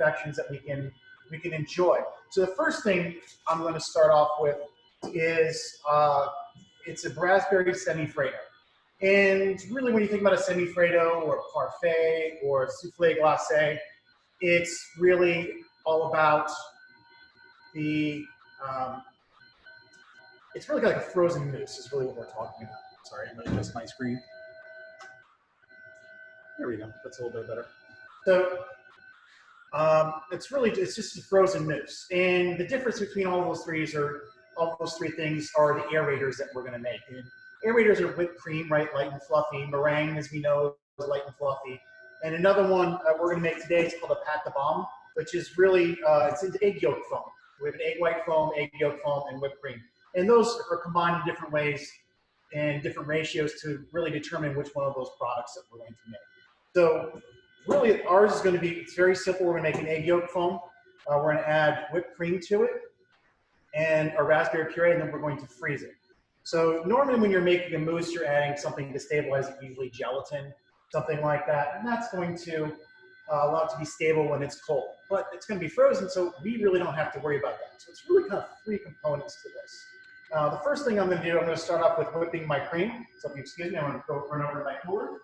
confections that we can enjoy. So the first thing I'm going to start off with is it's a raspberry semifreddo. And really, when you think about a semifreddo or a parfait or a souffle glacé, it's really all about the, it's really like a frozen mousse is really what we're talking about. Sorry, I'm going to adjust my screen. There we go. That's a little bit better. So it's just a frozen mousse. And the difference between all those three things are the aerators that we're going to make. And aerators are whipped cream, right, light and fluffy. Meringue, as we know, is light and fluffy. And another one we're going to make today is called a pâte de bombe, which is really, it's an egg yolk foam. We have an egg white foam, egg yolk foam, and whipped cream. And those are combined in different ways and different ratios to really determine which one of those products that we're going to make. So really, ours is going to be, it's very simple. We're going to make an egg yolk foam. We're going to add whipped cream to it and a raspberry puree, and then we're going to freeze it. So normally when you're making a mousse, you're adding something to stabilize it, usually gelatin, something like that. And that's going to allow it to be stable when it's cold. But it's going to be frozen, so we really don't have to worry about that. So it's really kind of three components to this. The first thing I'm going to do, I'm going to start off with whipping my cream. So if you excuse me, I'm going to go run over to my cooler.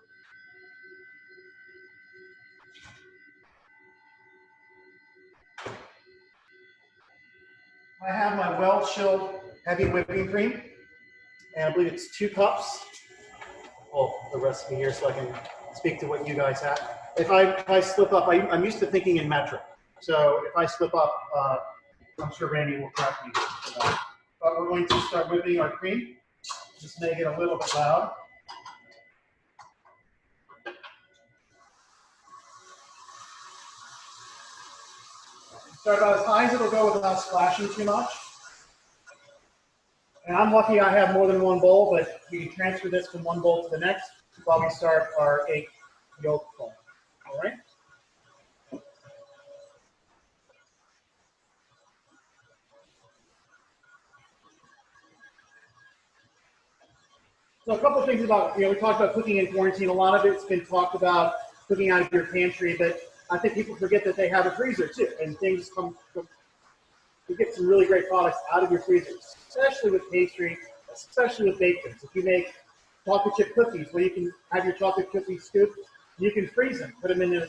I have my well-chilled heavy whipping cream, and I believe it's 2 cups. Well, the recipe here so I can speak to what you guys have. If I slip up, I'm used to thinking in metric. So if I slip up, I'm sure Randy will correct me for that. But we're going to start whipping our cream. Just make it a little bit loud. Start about as high as it'll go without splashing too much. And I'm lucky I have more than one bowl, but we can transfer this from one bowl to the next while we start our egg yolk foam. All right? So a couple of things about, we talked about cooking in quarantine. A lot of it's been talked about cooking out of your pantry, but I think people forget that they have a freezer too, and things you get some really great products out of your freezers, especially with pastry, especially with baked goods. If you make chocolate chip cookies, where you can have your chocolate cookies scooped, you can freeze them, put them in a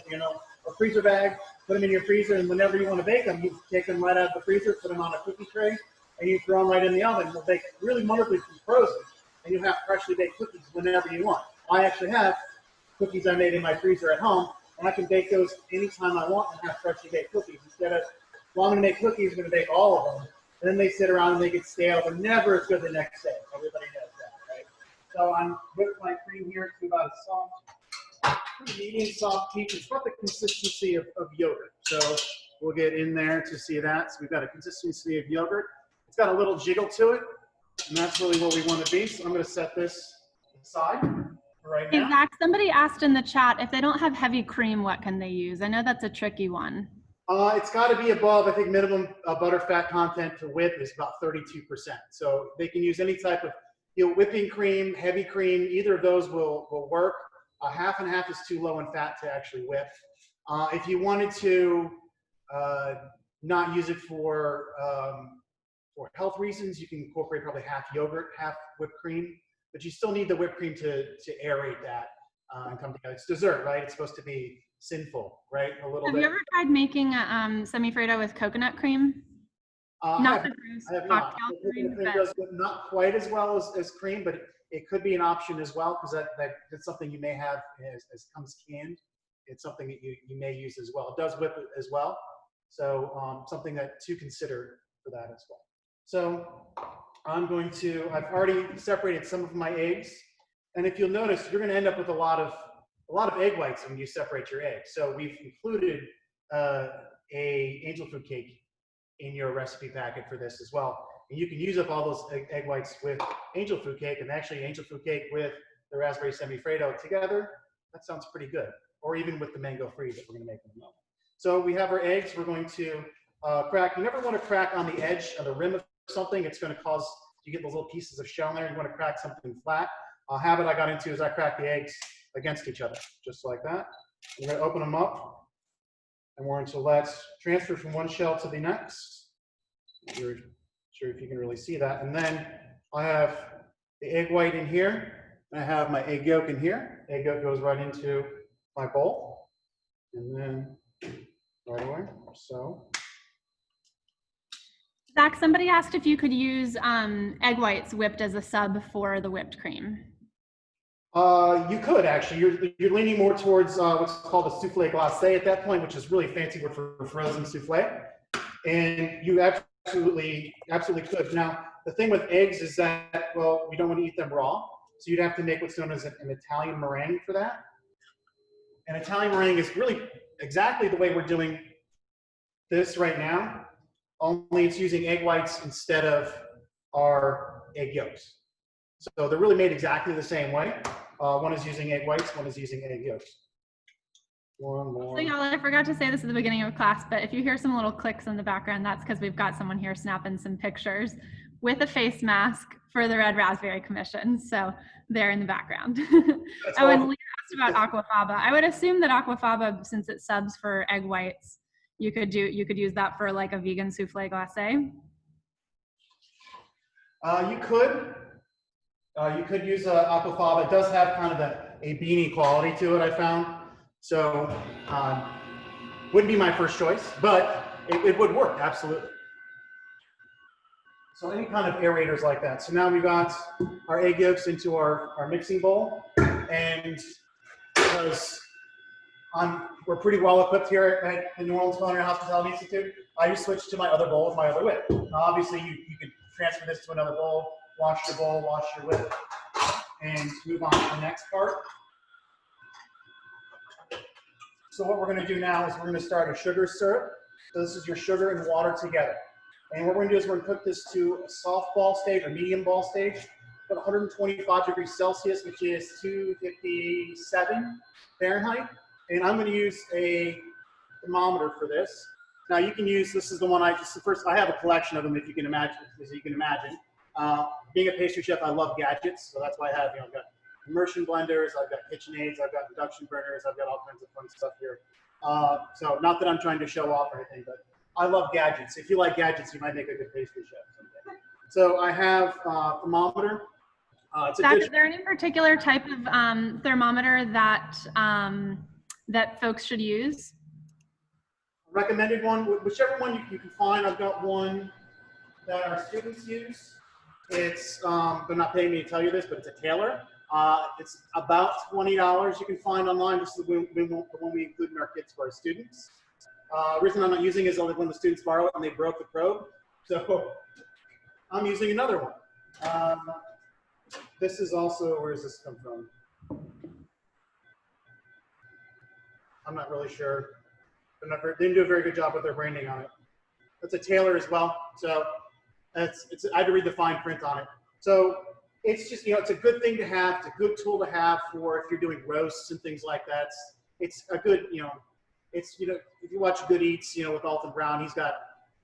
freezer bag, put them in your freezer, and whenever you want to bake them, you take them right out of the freezer, put them on a cookie tray, and you throw them right in the oven. They'll bake really wonderfully from frozen, and you have freshly baked cookies whenever you want. I actually have cookies I made in my freezer at home, and I can bake those anytime I want and have freshly baked cookies. Instead of, well, I'm going to make cookies, I'm going to bake all of them, and then they sit around and they get stale. They're never as good the next day. Everybody knows that, right? So I'm whipping my cream here to about a soft, medium soft peach. It's about the consistency of yogurt. So we'll get in there to see that. So we've got a consistency of yogurt. It's got a little jiggle to it, and that's really where we want to be. So I'm going to set this aside right now. Hey, Zach, somebody asked in the chat, if they don't have heavy cream, what can they use? I know that's a tricky one. It's got to be above, I think, minimum butter fat content to whip is about 32%. So they can use any type of, whipping cream, heavy cream, either of those will work. Half and half is too low in fat to actually whip. If you wanted to not use it for health reasons, you can incorporate probably half yogurt, half whipped cream, but you still need the whipped cream to aerate that and come together. It's dessert, right? It's supposed to be sinful, right? A little bit. Have you ever tried making a semifreddo with coconut cream? Not the gross cocktail cream, but does not quite as well as cream, but it could be an option as well, because that's something you may have as comes canned. It's something that you may use as well. It does whip it as well, so something to consider for that as well. So I've already separated some of my eggs, and if you'll notice, you're going to end up with a lot of egg whites when you separate your eggs. So we've included a angel food cake in your recipe packet for this as well. And you can use up all those egg whites with angel food cake, and actually angel food cake with the raspberry semifreddo together, that sounds pretty good. Or even with the mango freeze that we're going to make in a moment. So we have our eggs. We're going to crack. You never want to crack on the edge of the rim of something. It's going to cause you get those little pieces of shell in there. You want to crack something flat. A habit I got into is I crack the eggs against each other, just like that. I'm going to open them up, And we're going to let transfer from one shell to the next. Not sure if you can really see that. And then I have the egg white in here. And I have my egg yolk in here. Egg yolk goes right into my bowl. And then right away, so. Zach, somebody asked if you could use egg whites whipped as a sub for the whipped cream. You could actually. You're leaning more towards what's called a souffle glacé at that point, which is really fancy word for frozen souffle. And you absolutely could. Now, the thing with eggs is that, well, we don't want to eat them raw. So you'd have to make what's known as an Italian meringue for that. An Italian meringue is really exactly the way we're doing this right now, only it's using egg whites instead of our egg yolks. So they're really made exactly the same way. One is using egg whites, one is using egg yolks. One more. So y'all, I forgot to say this at the beginning of class, but if you hear some little clicks in the background, that's because we've got someone here snapping some pictures with a face mask for the Red Raspberry Commission. So they're in the background. Oh, and Leah asked about aquafaba. I would assume that aquafaba, since it subs for egg whites, you could use that for like a vegan souffle glacé. You could use aquafaba. It does have kind of a beanie quality to it, I found. So wouldn't be my first choice, but it would work, absolutely. So any kind of aerators like that. So now we've got our egg yolks into our mixing bowl, and because we're pretty well equipped here at the New Orleans Culinary Hospitality Institute, I just switched to my other bowl with my other whip. Now obviously you could transfer this to another bowl, wash your bowl, wash your whip, and move on to the next part. So what we're going to do now is we're going to start a sugar syrup. So this is your sugar and water together. And what we're going to do is we're going to cook this to a soft ball stage or medium ball stage at 125 degrees Celsius, which is 257 Fahrenheit. And I'm going to use a thermometer for this. Now you can use, this is the one I have a collection of them, if you can imagine, as you can imagine. Being a pastry chef, I love gadgets, so that's why I have, I've got immersion blenders, I've got KitchenAids, I've got induction burners, I've got all kinds of fun stuff here. So not that I'm trying to show off or anything, but I love gadgets. If you like gadgets, you might make a good pastry chef someday. So I have a thermometer. Zach, is there any particular type of thermometer that that folks should use? Recommended one, whichever one you can find. I've got one that our students use. It's, they're not paying me to tell you this, but it's a Taylor. It's about $20 you can find online. This is the one we include in our kits for our students. The reason I'm not using it is only when the students borrow it and they broke the probe. So I'm using another one. This is also, where does this come from? I'm not really sure. They didn't do a very good job with their branding on it. It's a Taylor as well. So I had to read the fine print on it. So it's just, it's a good thing to have. It's a good tool to have for if you're doing roasts and things like that. It's a good, if you watch Good Eats, with Alton Brown, he's got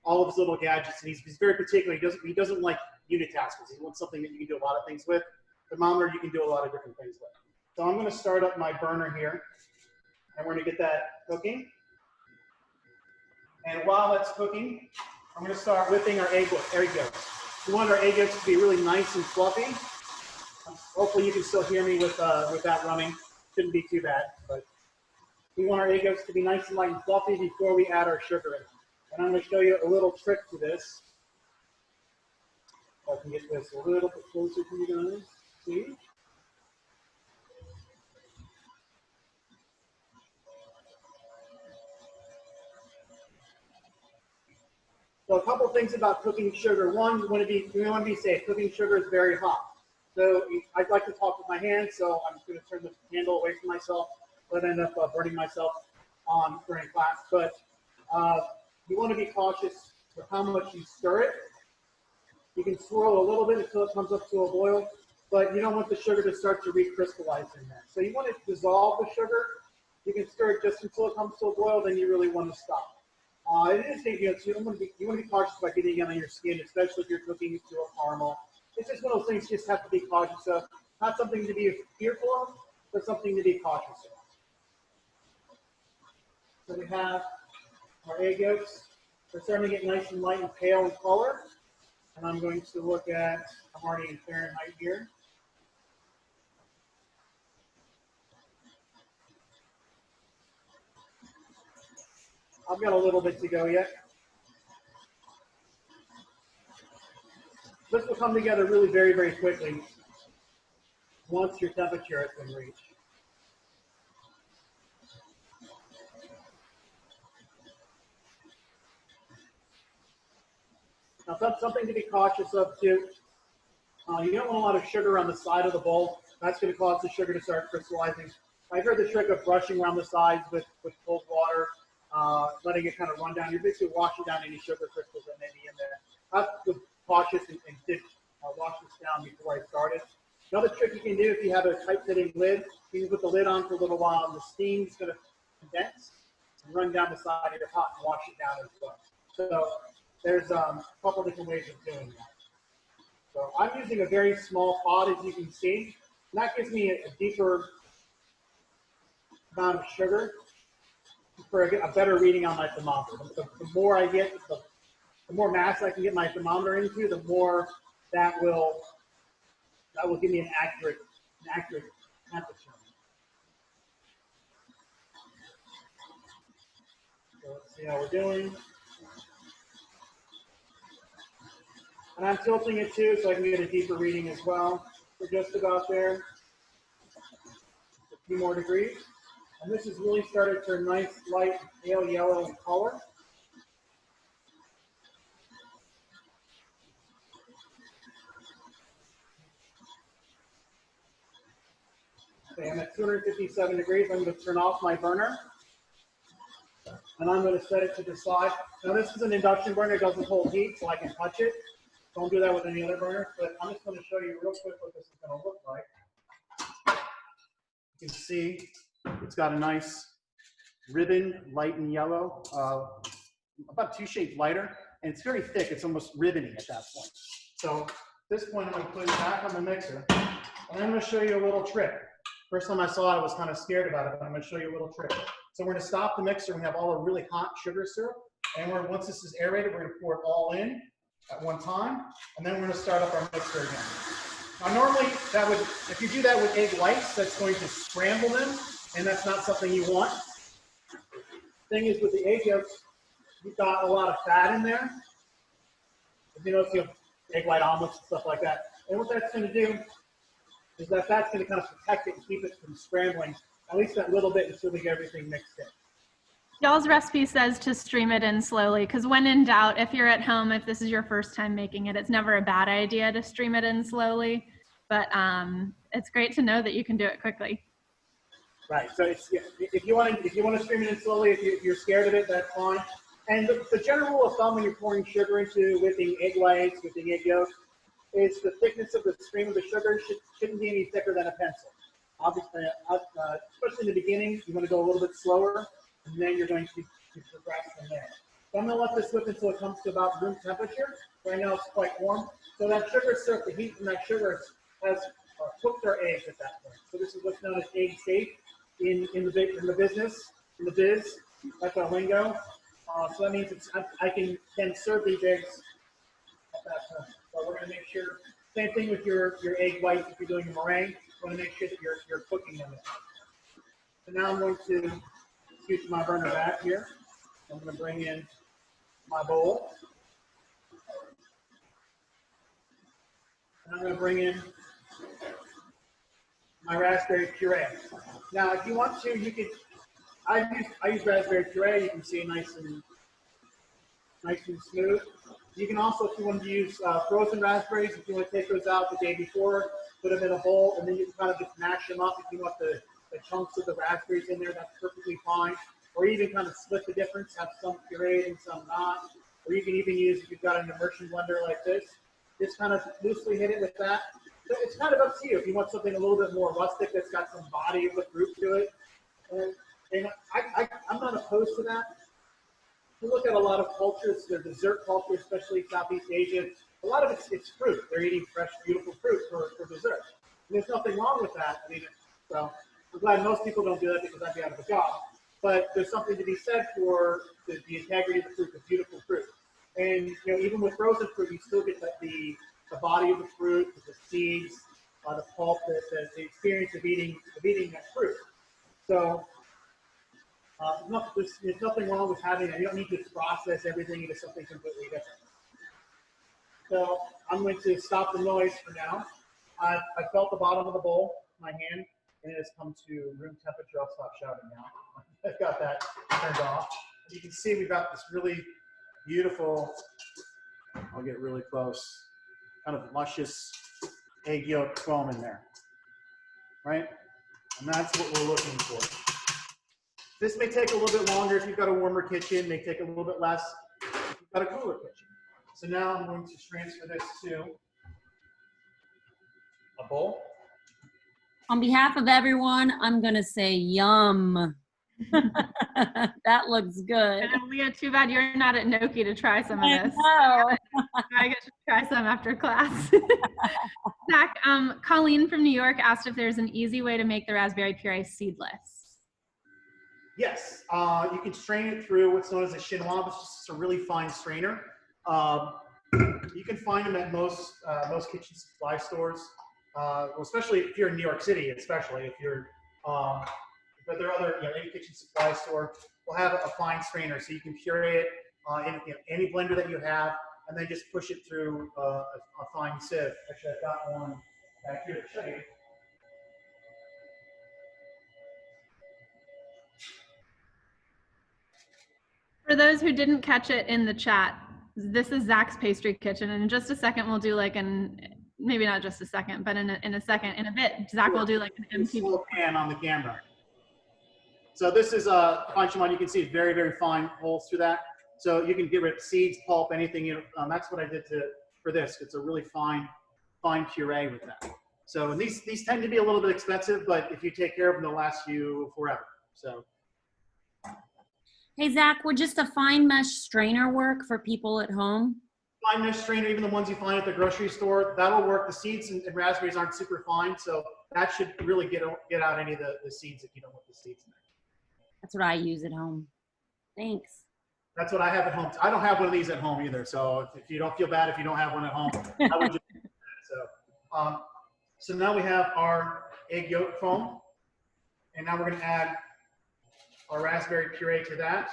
all of his little gadgets, and he's very particular. He doesn't like unitaskers. He wants something that you can do a lot of things with. Thermometer, you can do a lot of different things with. So I'm going to start up my burner here, and we're going to get that cooking. And while that's cooking, I'm going to start whipping our egg yolks. We want our egg yolks to be really nice and fluffy. Hopefully you can still hear me with that running. Shouldn't be too bad, but we want our egg yolks to be nice and light and fluffy before we add our sugar in. And I'm going to show you a little trick to this. If I can get this a little bit closer for you guys. See? So a couple things about cooking sugar. One, you want to be safe. Cooking sugar is very hot. So I'd like to talk with my hands, so I'm just going to turn the handle away from myself. But end up burning myself on during class. But you want to be cautious with how much you stir it. You can swirl a little bit until it comes up to a boil, but you don't want the sugar to start to recrystallize in there. So you want to dissolve the sugar. You can stir it just until it comes to a boil, then you really want to stop. It is dangerous. You want to be cautious about getting it on your skin, especially if you're cooking to a caramel. It's just one of those things you just have to be cautious of. Not something to be fearful of, but something to be cautious of. So we have our egg yolks. They're starting to get nice and light and pale in color. And I'm going to look at, I'm already in Fahrenheit here. I've got a little bit to go yet. This will come together really very, very quickly once your temperature has been reached. Now, that's something to be cautious of too. You don't want a lot of sugar on the side of the bowl. That's going to cause the sugar to start crystallizing. I've heard the trick of brushing around the sides with cold water, letting it kind of run down. You're basically washing down any sugar crystals that may be in there. I was cautious and did wash this down before I started. Another trick you can do if you have a tight-fitting lid, you can put the lid on for a little while, and the steam is going to condense and run down the side of your pot and wash it down as well. So there's a couple different ways of doing that. So I'm using a very small pot, as you can see. And that gives me a deeper amount of sugar for a better reading on my thermometer. The more I get, the more mass I can get my thermometer into, the more that will give me an accurate temperature. So let's see how we're doing. And I'm tilting it too, so I can get a deeper reading as well. We're just about there. A few more degrees. And this has really started to turn nice, light, pale yellow in color. Okay, I'm at 257 degrees. I'm going to turn off my burner. And I'm going to set it to the side. Now this is an induction burner. It doesn't hold heat, so I can touch it. Don't do that with any other burner, but I'm just going to show you real quick what this is going to look like. You can see it's got a nice ribbon, light and yellow, about 2 shades lighter, and it's very thick. It's almost ribbony at that point. So at this point, I'm going to put it back on the mixer, and I'm going to show you a little trick. First time I saw it, I was kind of scared about it, but I'm going to show you a little trick. So we're going to stop the mixer. We have all the really hot sugar syrup, and once this is aerated, we're going to pour it all in at one time, and then we're going to start up our mixer again. Now normally, if you do that with egg whites, that's going to scramble them, and that's not something you want. Thing is, with the egg yolks, you've got a lot of fat in there. If you notice, you have egg white omelets and stuff like that. And what that's going to do is that fat's going to kind of protect it and keep it from scrambling, at least that little bit until we get everything mixed in. Y'all's recipe says to stream it in slowly, because when in doubt, if you're at home, if this is your first time making it, it's never a bad idea to stream it in slowly. But it's great to know that you can do it quickly. Right. So if you want to stream it in slowly, if you're scared of it, that's fine. And the general rule of thumb when you're pouring sugar into whipping egg whites, whipping egg yolks, is the thickness of the stream of the sugar shouldn't be any thicker than a pencil. Obviously, especially in the beginning, you want to go a little bit slower, and then you're going to progress from there. So I'm going to let this whip until it comes to about room temperature. Right now it's quite warm. So that sugar syrup, the heat from that sugar has cooked our eggs at that point. So this is what's known as egg safe in the biz. That's our lingo. So that means I can then serve these eggs at that point. So we're going to make sure, same thing with your egg whites if you're doing a meringue. You want to make sure that you're cooking them. So now I'm going to switch my burner back here. I'm going to bring in my bowl. And I'm going to bring in my raspberry puree. Now, if you want to, you could. I use raspberry puree. You can see nice and smooth. You can also, if you want to use frozen raspberries, if you want to take those out the day before, put them in a bowl, and then you can kind of just mash them up. If you want the chunks of the raspberries in there, that's perfectly fine. Or even kind of split the difference, have some pureed and some not. Or you can even use, if you've got an immersion blender like this, just kind of loosely hit it with that. So it's kind of up to you if you want something a little bit more rustic that's got some body with fruit to it. And I'm not opposed to that. If you look at a lot of cultures, the dessert culture, especially Southeast Asia, a lot of it's fruit. They're eating fresh, beautiful fruit for dessert. And there's nothing wrong with that. I mean, so I'm glad most people don't do that because I'd be out of a job. but there's something to be said for the integrity of the fruit, the beautiful fruit. And even with frozen fruit, you still get the body of the fruit, the seeds, the pulp, the experience of eating that fruit. So there's nothing wrong with having that. You don't need to process everything into something completely different. So I'm going to stop the noise for now. I felt the bottom of the bowl with my hand, and it has come to room temperature. I'll stop shouting now. I've got that turned off. As you can see, we've got this really beautiful, I'll get really close, kind of luscious egg yolk foam in there, right? And that's what we're looking for. This may take a little bit longer if you've got a warmer kitchen, may take a little bit less if you've got a cooler kitchen. So now I'm going to transfer this to a bowl. On behalf of everyone, I'm going to say yum. That looks good. And Leah, too bad you're not at Noki to try some of this. I I get to try some after class. Zach, Colleen from New York asked if there's an easy way to make the raspberry puree seedless. Yes, you can strain it through what's known as a chinois, which is just a really fine strainer. You can find them at most kitchen supply stores, well, especially if you're in New York City, especially if you're, but there are other, any kitchen supply store will have a fine strainer, so you can puree it in any blender that you have, and then just push it through a fine sieve. Actually, I've got one back here to show you. For those who didn't catch it in the chat, this is Zach's pastry kitchen, and in just a second we'll do like maybe not just a second, but in a bit, Zach will do like an empty little pan on the camera. So this is a fine chinois. You can see very, very fine holes through that. So you can get rid of seeds, pulp, anything. That's what I did for this. It's a really fine puree with that. So and these tend to be a little bit expensive, but if you take care of them, they'll last you forever. So. Hey, Zach, would just a fine mesh strainer work for people at home? Fine mesh strainer, even the ones you find at the grocery store, that'll work. The seeds and raspberries aren't super fine, so that should really get out any of the seeds if you don't want the seeds in there. That's what I use at home. Thanks. That's what I have at home. I don't have one of these at home either, so if you don't feel bad if you don't have one at home, I would just do that. So now we have our egg yolk foam, and now we're going to add our raspberry puree to that.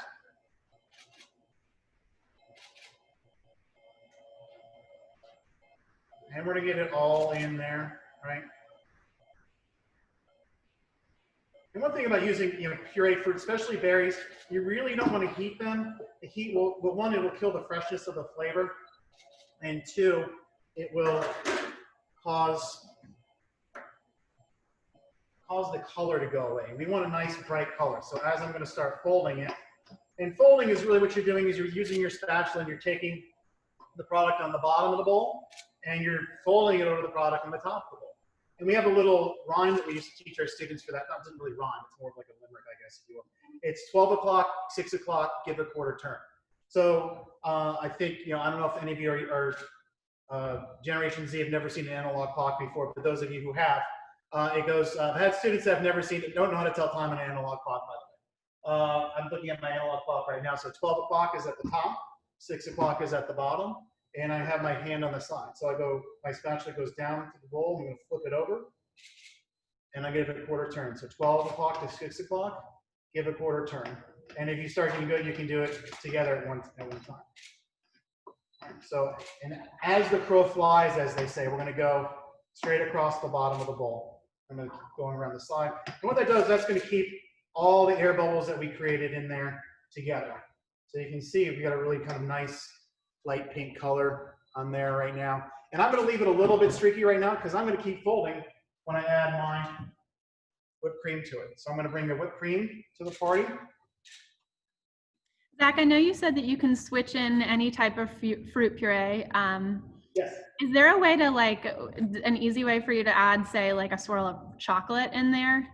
And we're going to get it all in there, right? And one thing about using pureed fruit, especially berries, you really don't want to heat them. The heat will, well, one, it will kill the freshness of the flavor, and two, it will cause the color to go away. We want a nice bright color. So as I'm going to start folding it, and folding is really what you're doing is you're using your spatula and you're taking the product on the bottom of the bowl and you're folding it over the product on the top of the bowl. And we have a little rhyme that we used to teach our students for that. That doesn't really rhyme. It's more of like a limerick, I guess, if you will. It's 12 o'clock, 6 o'clock, give a quarter turn. So I think, I don't know if any of you are Generation Z have never seen an analog clock before, but those of you who have, it goes, I've had students that have never seen it, don't know how to tell time on an analog clock, by the way. I'm looking at my analog clock right now. So 12 o'clock is at the top, 6 o'clock is at the bottom, and I have my hand on the side. So my spatula goes down to the bowl, I'm gonna flip it over, and I give it a quarter turn. So 12 o'clock to 6 o'clock, give a quarter turn. And if you start getting good, you can do it together at one time. So, and as the crow flies, as they say, we're gonna go straight across the bottom of the bowl. I'm gonna keep going around the side. And what that does, that's gonna keep all the air bubbles that we created in there together. So you can see we got a really kind of nice light pink color on there right now. And I'm gonna leave it a little bit streaky right now because I'm gonna keep folding when I add my whipped cream to it. So I'm gonna bring the whipped cream to the party. Zach, I know you said that you can switch in any type of fruit puree. Yes. Is there a way to an easy way for you to add, say, like a swirl of chocolate in there?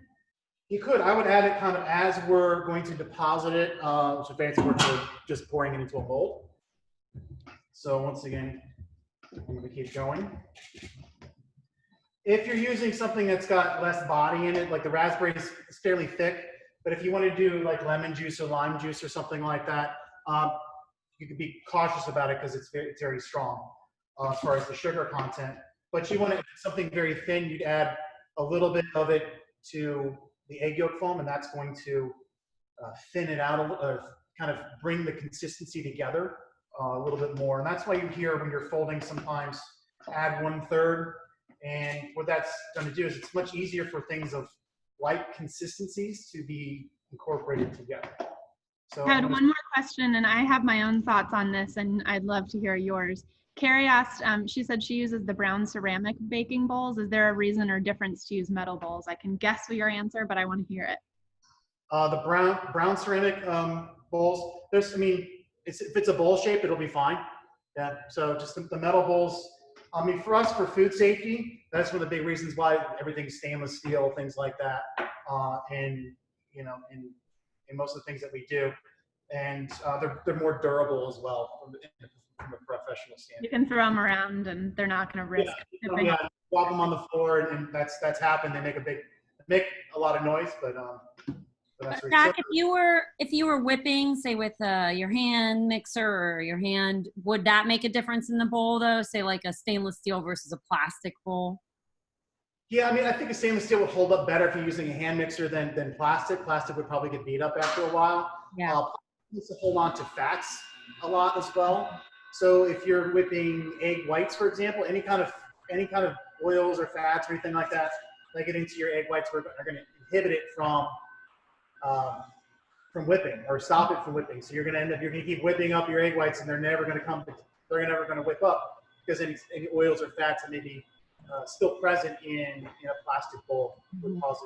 You could. I would add it kind of as we're going to deposit it. So fancy word for just pouring it into a mold. So once again, I'm going to keep going. If you're using something that's got less body in it, like the raspberry is fairly thick, But if you want to do like lemon juice or lime juice or something like that, you can be cautious about it because it's very strong as far as the sugar content. But you want to, if it's something very thin, you'd add a little bit of it to the egg yolk foam, and that's going to thin it out, kind of bring the consistency together a little bit more. And that's why you hear when you're folding sometimes add 1/3. And what that's going to do is it's much easier for things of light consistencies to be incorporated together. So I had one more question, and I have my own thoughts on this, and I'd love to hear yours. Carrie asked, she said she uses the brown ceramic baking bowls. Is there a reason or difference to use metal bowls? I can guess your answer, but I want to hear it. The brown ceramic bowls, if it's a bowl shape, it'll be fine. Yeah, so just the metal bowls. I mean, for us, for food safety, that's one of the big reasons why everything's stainless steel, things like that, and you know, in most of the things that we do, and they're more durable as well from a professional standpoint. You can throw them around, and they're not going to risk. Yeah, drop them on the floor, and that's happened. They make a lot of noise, but that's Jack, if you were whipping, say with your hand mixer or your hand, would that make a difference in the bowl though? Say like a stainless steel versus a plastic bowl? Yeah, I mean, I think a stainless steel would hold up better if you're using a hand mixer than plastic. Plastic would probably get beat up after a while. Yeah. Plastic needs to hold on to fats a lot as well. So if you're whipping egg whites, for example, any kind of oils or fats or anything like that get into your egg whites are going to inhibit it from whipping or stop it from whipping. So you're going to keep whipping up your egg whites, and they're never going to whip up because any oils or fats that may be still present in a plastic bowl would cause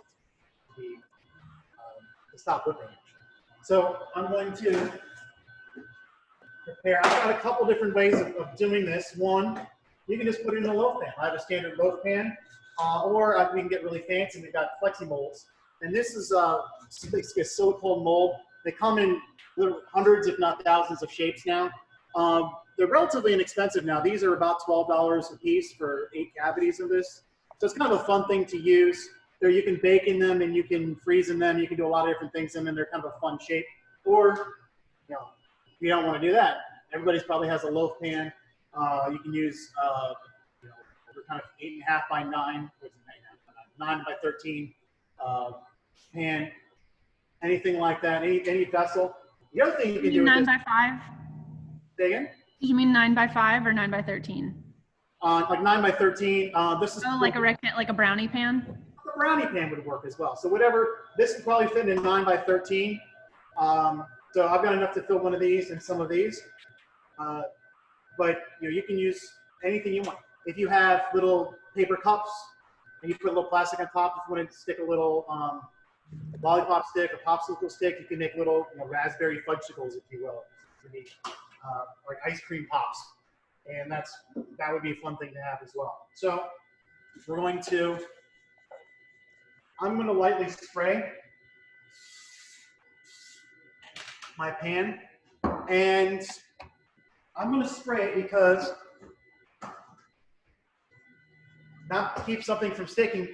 it to stop whipping. So I'm going to prepare. I've got a couple different ways of doing this. One, you can just put it in a loaf pan. I have a standard loaf pan, or we can get really fancy. We've got flexi molds. And this is a silicone mold. They come in literally hundreds, if not thousands, of shapes now. They're relatively inexpensive now. These are about $12 a piece for 8 cavities of this. So it's kind of a fun thing to use. You can bake in them, and you can freeze in them. You can do a lot of different things in them. They're kind of a fun shape. Or, if you don't want to do that, everybody probably has a loaf pan. You can use kind of 8.5 by 9, 9 by 13 pan, anything like that, any vessel. The other thing you can do 9 by 5? Say again? Did you mean 9 by 5 or 9 by 13? Like 9 by 13. This is like a brownie pan? A brownie pan would work as well. So this would probably fit in 9 by 13. So I've got enough to fill one of these and some of these. But you can use anything you want. If you have little paper cups and you put a little plastic on top, if you want to stick a little lollipop stick, a popsicle stick, you can make little raspberry fudgesicles, if you will. To be like ice cream pops, and that would be a fun thing to have as well. So I'm going to lightly spray my pan, and I'm going to spray it because not to keep something from sticking,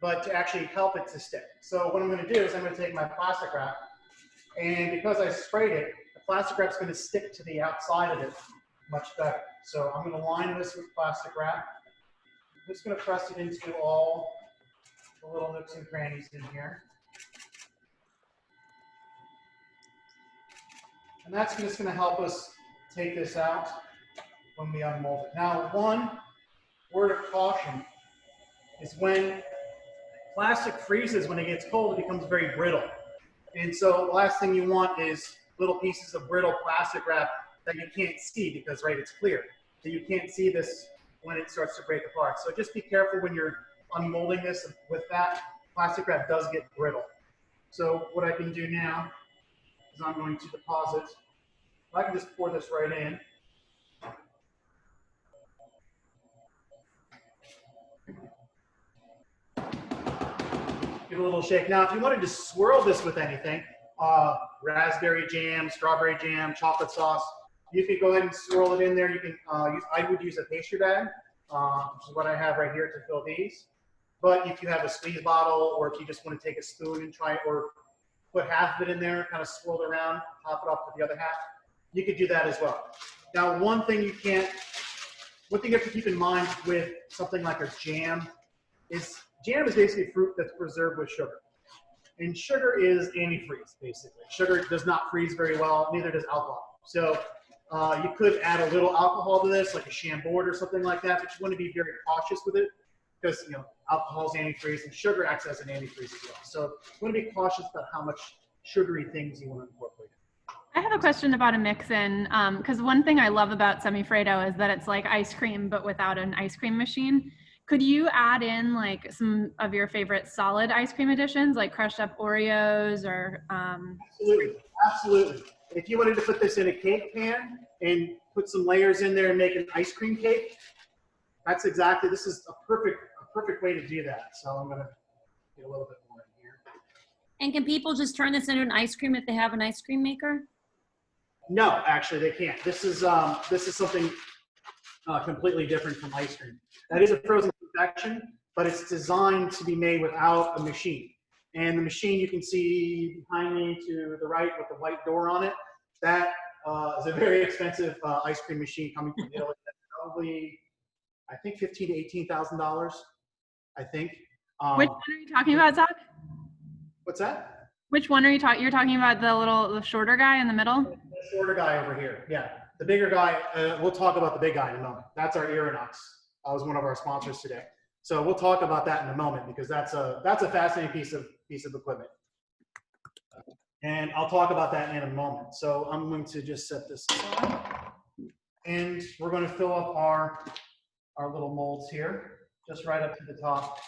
but to actually help it to stick. So what I'm going to do is I'm going to take my plastic wrap, and because I sprayed it, the plastic wrap is going to stick to the outside of it much better. So I'm going to line this with plastic wrap. I'm just going to press it into all the little nooks and crannies in here. And that's just going to help us take this out when we unmold it. Now, one word of caution is when plastic freezes, when it gets cold, it becomes very brittle. And so the last thing you want is little pieces of brittle plastic wrap that you can't see because, it's clear. So you can't see this when it starts to break apart. So just be careful when you're unmolding this with that. Plastic wrap does get brittle. So what I can do now is I'm going to deposit. I can just pour this right in. Give it a little shake. Now, if you wanted to swirl this with anything, raspberry jam, strawberry jam, chocolate sauce, you could go ahead and swirl it in there. You can I would use a pastry bag, which is what I have right here to fill these. But if you have a squeeze bottle, or if you just want to take a spoon and try it, or put half of it in there, kind of swirl it around, top it off with the other half. You could do that as well. Now, one thing you have to keep in mind with something like a jam is basically fruit that's preserved with sugar. And sugar is antifreeze, basically. Sugar does not freeze very well, neither does alcohol. So you could add a little alcohol to this, like a Chambord or something like that, but you want to be very cautious with it because, you know, alcohol is antifreeze and sugar acts as an antifreeze as well. So you want to be cautious about how much sugary things you want to incorporate. I have a question about a mix-in, because one thing I love about Semifreddo is that it's like ice cream, but without an ice cream machine. Could you add in like some of your favorite solid ice cream additions, like crushed up Oreos or? Absolutely, absolutely. If you wanted to put this in a cake pan and put some layers in there and make an ice cream cake, this is a perfect way to do that. So I'm gonna get a little bit more in here. And can people just turn this into an ice cream if they have an ice cream maker? No, actually they can't. This is something completely different from ice cream. That is a frozen confection, but it's designed to be made without a machine. And the machine you can see behind me to the right with the white door on it, that is a very expensive ice cream machine coming from Italy. That's probably, I think, $15,000 to $18,000, I think. Which one are you talking about, Zach? What's that? Which one are you talking? You're talking about the shorter guy in the middle? The shorter guy over here, yeah. The bigger guy, we'll talk about the big guy in a moment. That's our Irinox. That was one of our sponsors today. So we'll talk about that in a moment because that's a fascinating piece of equipment. And I'll talk about that in a moment. So I'm going to just set this aside. And we're going to fill up our little molds here, just right up to the top.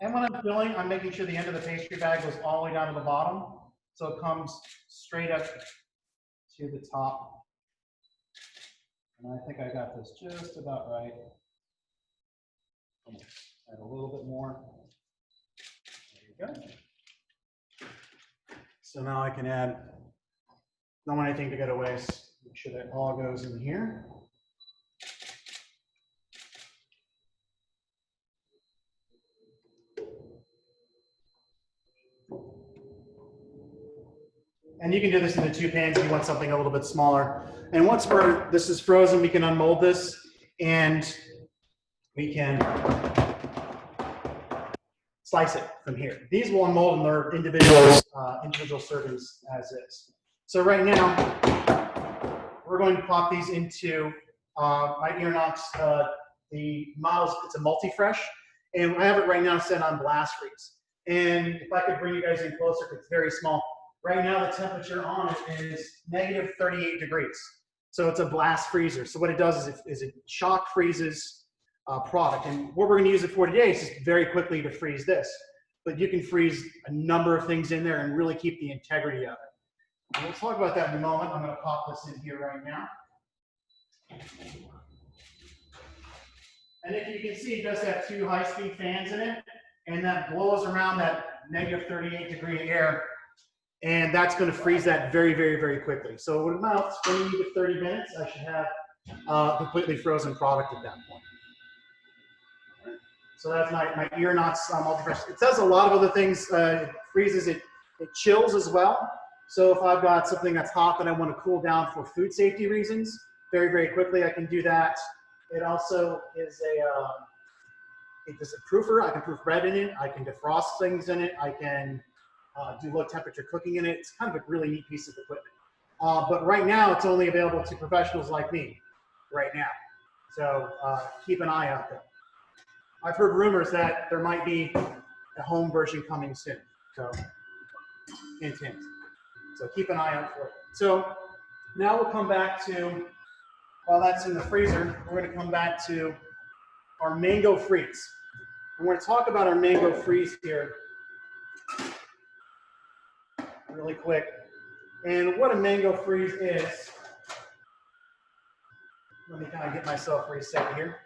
And when I'm filling, I'm making sure the end of the pastry bag goes all the way down to the bottom. So it comes straight up to the top. And I think I got this just about right. Add a little bit more. There you go. So now I can add, don't want anything to go to waste. Make sure that all goes in here. And you can do this in the two pans if you want something a little bit smaller. And once this is frozen, we can unmold this and we can slice it from here. These will unmold in their individual servings as is. So right now, we're going to pop these into my Irinox. The model, it's a multi-fresh, and I have it right now set on blast freeze. And if I could bring you guys in closer, because it's very small. Right now, the temperature on it is negative 38 degrees. So it's a blast freezer. So what it does is it shock freezes product. And what we're going to use it for today is just very quickly to freeze this. But you can freeze a number of things in there and really keep the integrity of it. And we'll talk about that in a moment. I'm going to pop this in here right now. And if you can see, it does have two high-speed fans in it. And that blows around that negative 38 degree air. And that's going to freeze that very, very, very quickly. So in about 20 to 30 minutes, I should have completely frozen product at that point. So that's my Irinox multi-fresh. It does a lot of other things. It freezes, it chills as well. So if I've got something that's hot that I want to cool down for food safety reasons, very, very quickly I can do that. It also is it is a proofer. I can proof bread in it. I can defrost things in it. I can do low temperature cooking in it. It's kind of a really neat piece of equipment. But right now, it's only available to professionals like me right now. So keep an eye out there. I've heard rumors that there might be a home version coming soon. So hint, hint. So keep an eye out for it. So now we'll come back to, while that's in the freezer, we're going to come back to our mango freeze. And we're going to talk about our mango freeze here really quick. And what a mango freeze is, let me kind of get myself reset here,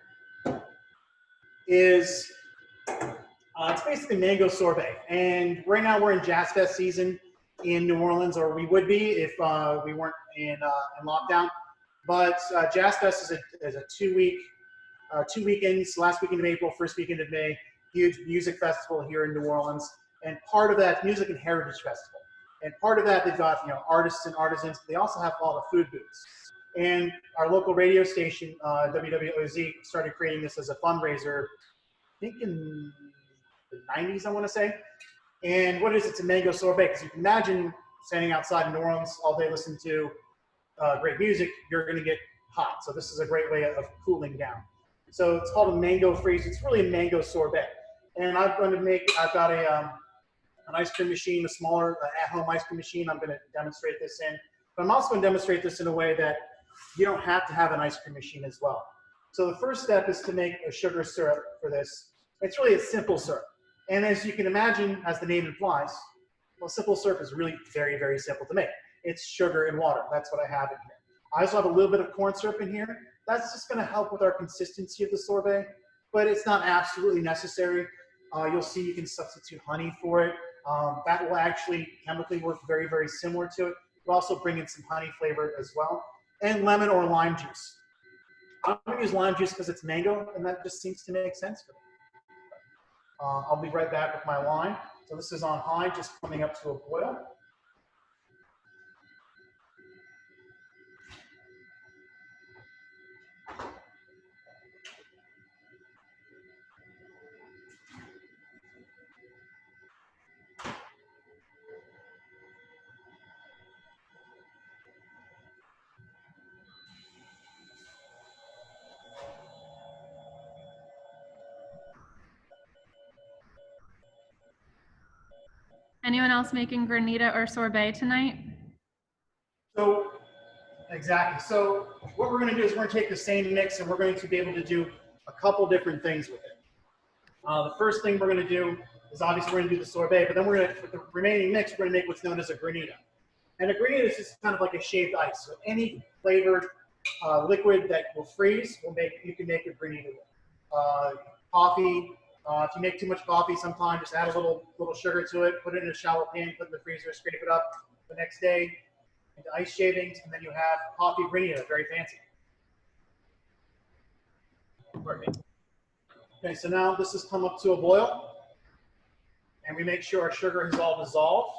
is it's basically mango sorbet. And right now we're in Jazz Fest season in New Orleans, or we would be if we weren't in lockdown. But Jazz Fest is a 2 weekends, last weekend of April, first weekend of May, huge music festival here in New Orleans. And part of that Music and Heritage Festival. And part of that, they've got, you know, artists and artisans, but they also have all the food booths. And our local radio station, WWOZ, started creating this as a fundraiser, I think in the 90s, I want to say. And what it is, it's a mango sorbet. Because you can imagine standing outside in New Orleans all day listening to great music, you're going to get hot. So this is a great way of cooling down. So it's called a mango freeze. It's really a mango sorbet. And I've got an ice cream machine, a smaller at-home ice cream machine. I'm going to demonstrate this in. But I'm also going to demonstrate this in a way that you don't have to have an ice cream machine as well. So the first step is to make a sugar syrup for this. It's really a simple syrup. And as you can imagine, as the name implies, well, simple syrup is really very, very simple to make. It's sugar and water. That's what I have in here. I also have a little bit of corn syrup in here. That's just going to help with our consistency of the sorbet, but it's not absolutely necessary. You'll see you can substitute honey for it. That will actually chemically work very, very similar to it. We'll also bring in some honey flavor as well, and lemon or lime juice. I'm going to use lime juice because it's mango, and that just seems to make sense for me. I'll be right back with my lime. So this is on high, just coming up to a boil. Anyone else making granita or sorbet tonight? So, exactly. So what we're going to do is we're going to take the same mix and we're going to be able to do a couple different things with it. The first thing we're going to do is obviously we're going to do the sorbet, but then we're going to, with the remaining mix, we're going to make what's known as a granita. And a granita is just kind of like a shaved ice. So any flavored liquid that will freeze, you can make a granita with. Coffee. If you make too much coffee sometime, just add a little sugar to it, put it in a shallow pan, put it in the freezer, scrape it up the next day into ice shavings, and then you have coffee granita, very fancy. Perfect. Okay, so now this has come up to a boil, and we make sure our sugar is all dissolved.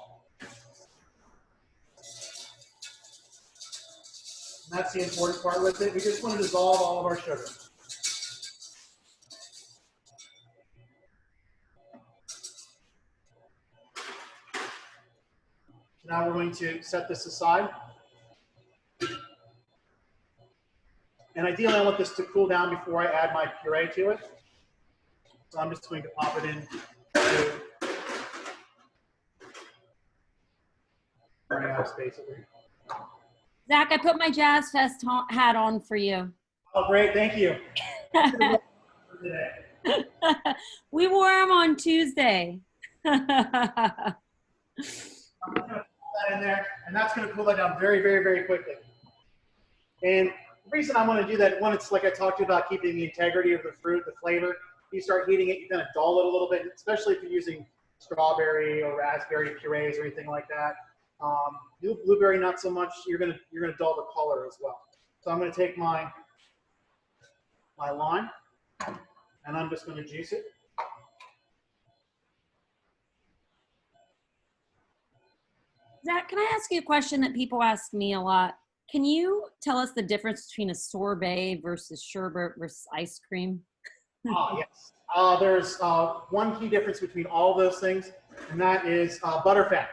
And that's the important part with it. We just want to dissolve all of our sugar. Now we're going to set this aside. And ideally, I want this to cool down before I add my puree to it. So I'm just going to pop it in. Running out of space over here. Zach, I put my Jazz Fest hat on for you. Oh, great. Thank you. We wore them on Tuesday. I'm going to put that in there, and that's going to cool that down very, very, very quickly. And the reason I want to do that, one, it's like I talked about keeping the integrity of the fruit, the flavor. You start heating it, you kind of dull it a little bit, especially if you're using strawberry or raspberry purees or anything like that. Blueberry, not so much. You're gonna dull the color as well. So I'm going to take my lime, and I'm just going to juice it. Zach, can I ask you a question that people ask me a lot? Can you tell us the difference between a sorbet versus sherbet versus ice cream? Yes. There's one key difference between all those things, and that is butterfat.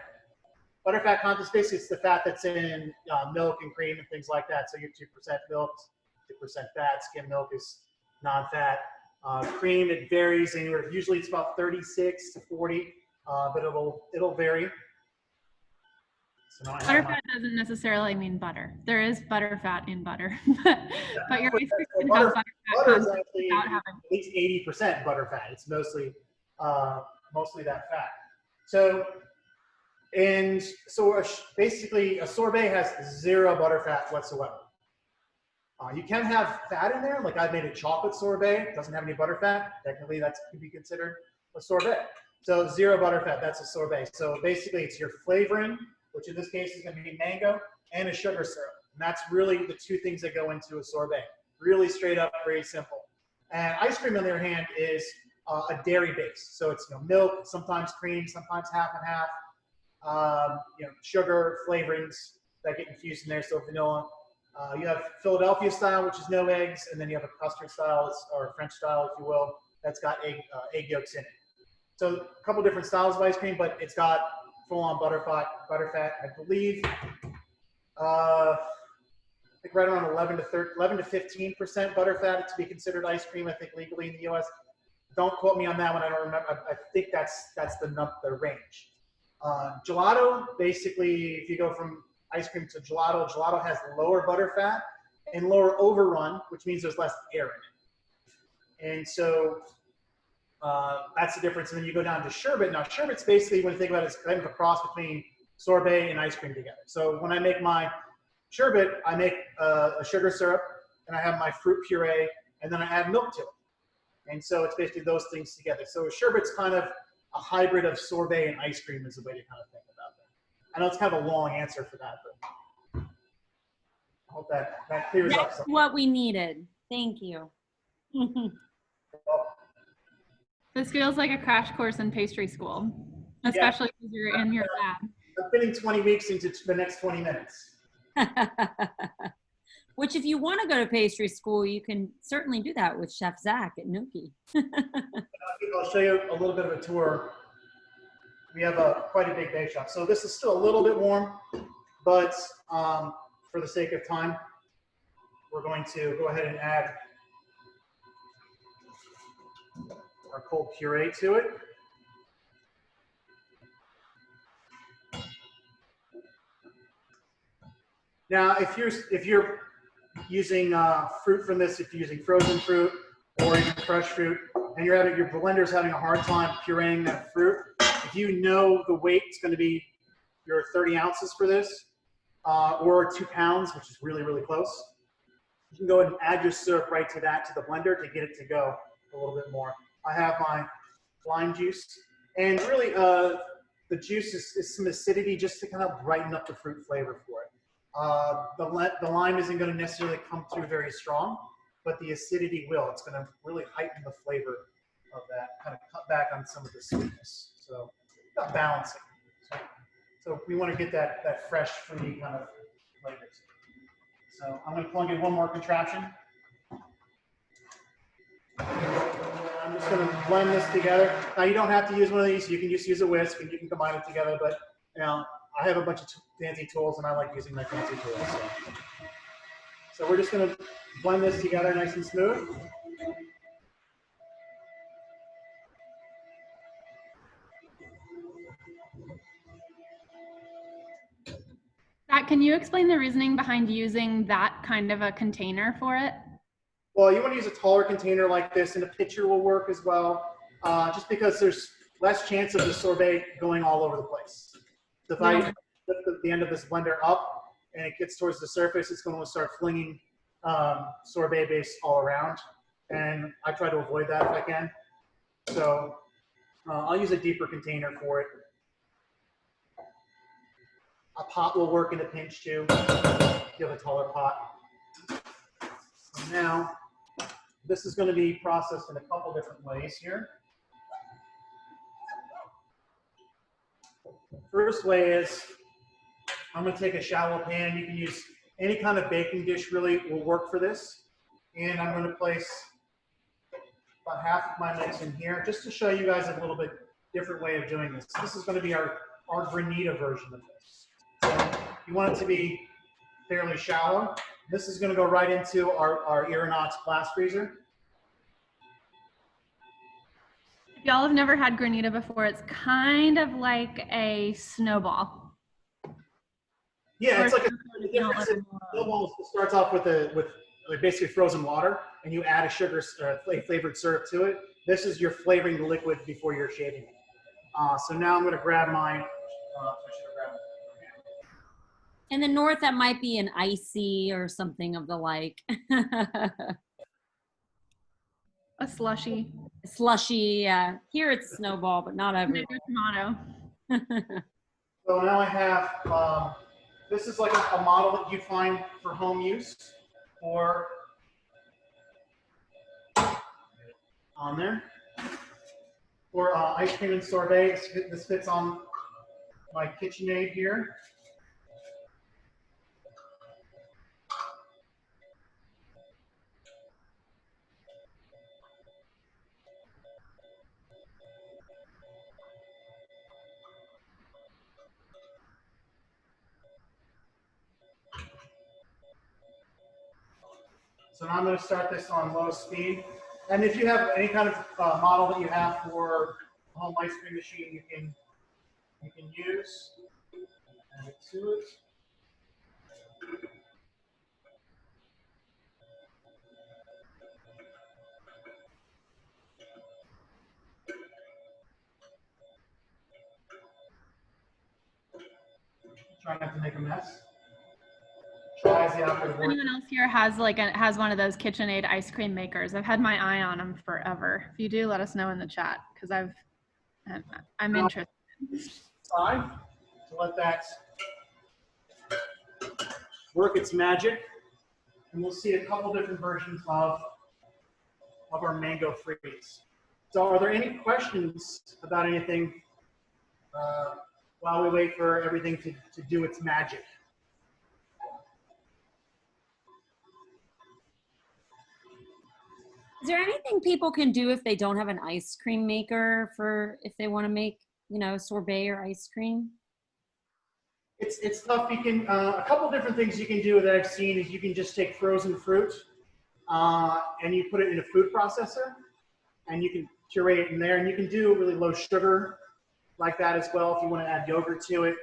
Butterfat content, basically, it's the fat that's in milk and cream and things like that. So you have 2% milk, 2% fat. Skim milk is non-fat. Cream, it varies anywhere. Usually it's about 36 to 40, but it'll vary. So Butterfat doesn't necessarily mean butter. There is butterfat in butter, but your ice cream can have butter is actually at least 80% butterfat. It's mostly that fat. So basically a sorbet has zero butterfat whatsoever. You can have fat in there, like I've made a chocolate sorbet. It doesn't have any butterfat. Technically, that could be considered a sorbet. So zero butterfat, that's a sorbet. So basically, it's your flavoring, which in this case is going to be mango, and a sugar syrup. And that's really the two things that go into a sorbet. Really straight up, very simple. And ice cream, on the other hand, is a dairy base. So it's milk, sometimes cream, sometimes half and half. Sugar, flavorings that get infused in there, so vanilla. You have Philadelphia style, which is no eggs, and then you have a custard style, or French style, if you will, that's got egg yolks in it. So a couple different styles of ice cream, but it's got full-on butterfat. I believe, I think right around 11 to 15% butterfat to be considered ice cream. I think legally in the U.S. Don't quote me on that one. I don't remember. I think that's the range. Gelato, basically, if you go from ice cream to gelato, gelato has lower butterfat and lower overrun, which means there's less air in it. And so that's the difference. And then you go down to sherbet. Now, sherbet's basically, when you think about it, it's kind of a cross between sorbet and ice cream together. So when I make my sherbet, I make a sugar syrup, and I have my fruit puree, and then I add milk to it. And so it's basically those things together. So sherbet's kind of a hybrid of sorbet and ice cream is the way to kind of think about that. I know it's kind of a long answer for that, but I hope that clears up That's something. what we needed. Thank you. This feels like a crash course in pastry school, especially because you're in your lab. I'm fitting 20 weeks into the next 20 minutes. Which, if you want to go to pastry school, you can certainly do that with Chef Zach at Nuki. I'll show you a little bit of a tour. We have quite a big bake shop. So this is still a little bit warm, but for the sake of time, we're going to go ahead and add our cold puree to it. Now, if you're using fruit from this, if you're using frozen fruit or even fresh fruit, and your blender's having a hard time pureeing that fruit, if you know the weight's going to be your 30 ounces for this, or 2 pounds, which is really, really close, you can go ahead and add your syrup right to the blender to get it to go a little bit more. I have my lime juice, and really the juice is some acidity just to kind of brighten up the fruit flavor for it. The lime isn't going to necessarily come through very strong, but the acidity will. It's going to really heighten the flavor of that, kind of cut back on some of the sweetness. So balancing. So we want to get that fresh, fruity kind of flavors. So I'm going to plug in one more contraption. I'm just going to blend this together. Now, you don't have to use one of these. You can just use a whisk and you can combine it together. But I have a bunch of fancy tools, and I like using my fancy tools. So we're just going to blend this together nice and smooth. Zach, can you explain the reasoning behind using that kind of a container for it? Well, you want to use a taller container like this, and a pitcher will work as well, just because there's less chance of the sorbet going all over the place. So if I lift the end of this blender up and it gets towards the surface, it's going to start flinging sorbet base all around, and I try to avoid that if I can. So I'll use a deeper container for it. A pot will work in a pinch too, if you have a taller pot. So now, this is going to be processed in a couple different ways here. First way is, I'm going to take a shallow pan. You can use any kind of baking dish, really will work for this. And I'm going to place about half of my mix in here, just to show you guys a little bit different way of doing this. This is going to be our Granita version of this. So you want it to be fairly shallow. This is going to go right into our Aeronox blast freezer. If y'all have never had Granita before, it's kind of like a snowball. Yeah, it's like a difference. Snowball starts off with like basically frozen water, and you add a sugar flavored syrup to it. This is your flavoring the liquid before you're shading it. So now I'm going to grab mine. In the north, that might be an icy or something of the like. A slushy. Slushy, yeah. Here it's snowball, but not everywhere. Tomato. So now I have, this is like a model that you find for home use, or on there. for ice cream and sorbet. This fits on my KitchenAid here. So now I'm going to start this on low speed. And if you have any kind of model that you have for a home ice cream machine, you can use. Add it to it. Try not to make a mess. Try as the operative word. Anyone else here has one of those KitchenAid ice cream makers? I've had my eye on them forever. If you do, let us know in the chat because I'm interested. Time to let that work its magic, and we'll see a couple different versions of our mango freeze. So, are there any questions about anything while we wait for everything to do its magic? Is there anything people can do if they don't have an ice cream maker for if they want to make, you know, sorbet or ice cream? It's tough. You can a couple different things you can do that I've seen is you can just take frozen fruit and you put it in a food processor and you can puree it in there, and you can do really low sugar like that as well if you want to add yogurt to it.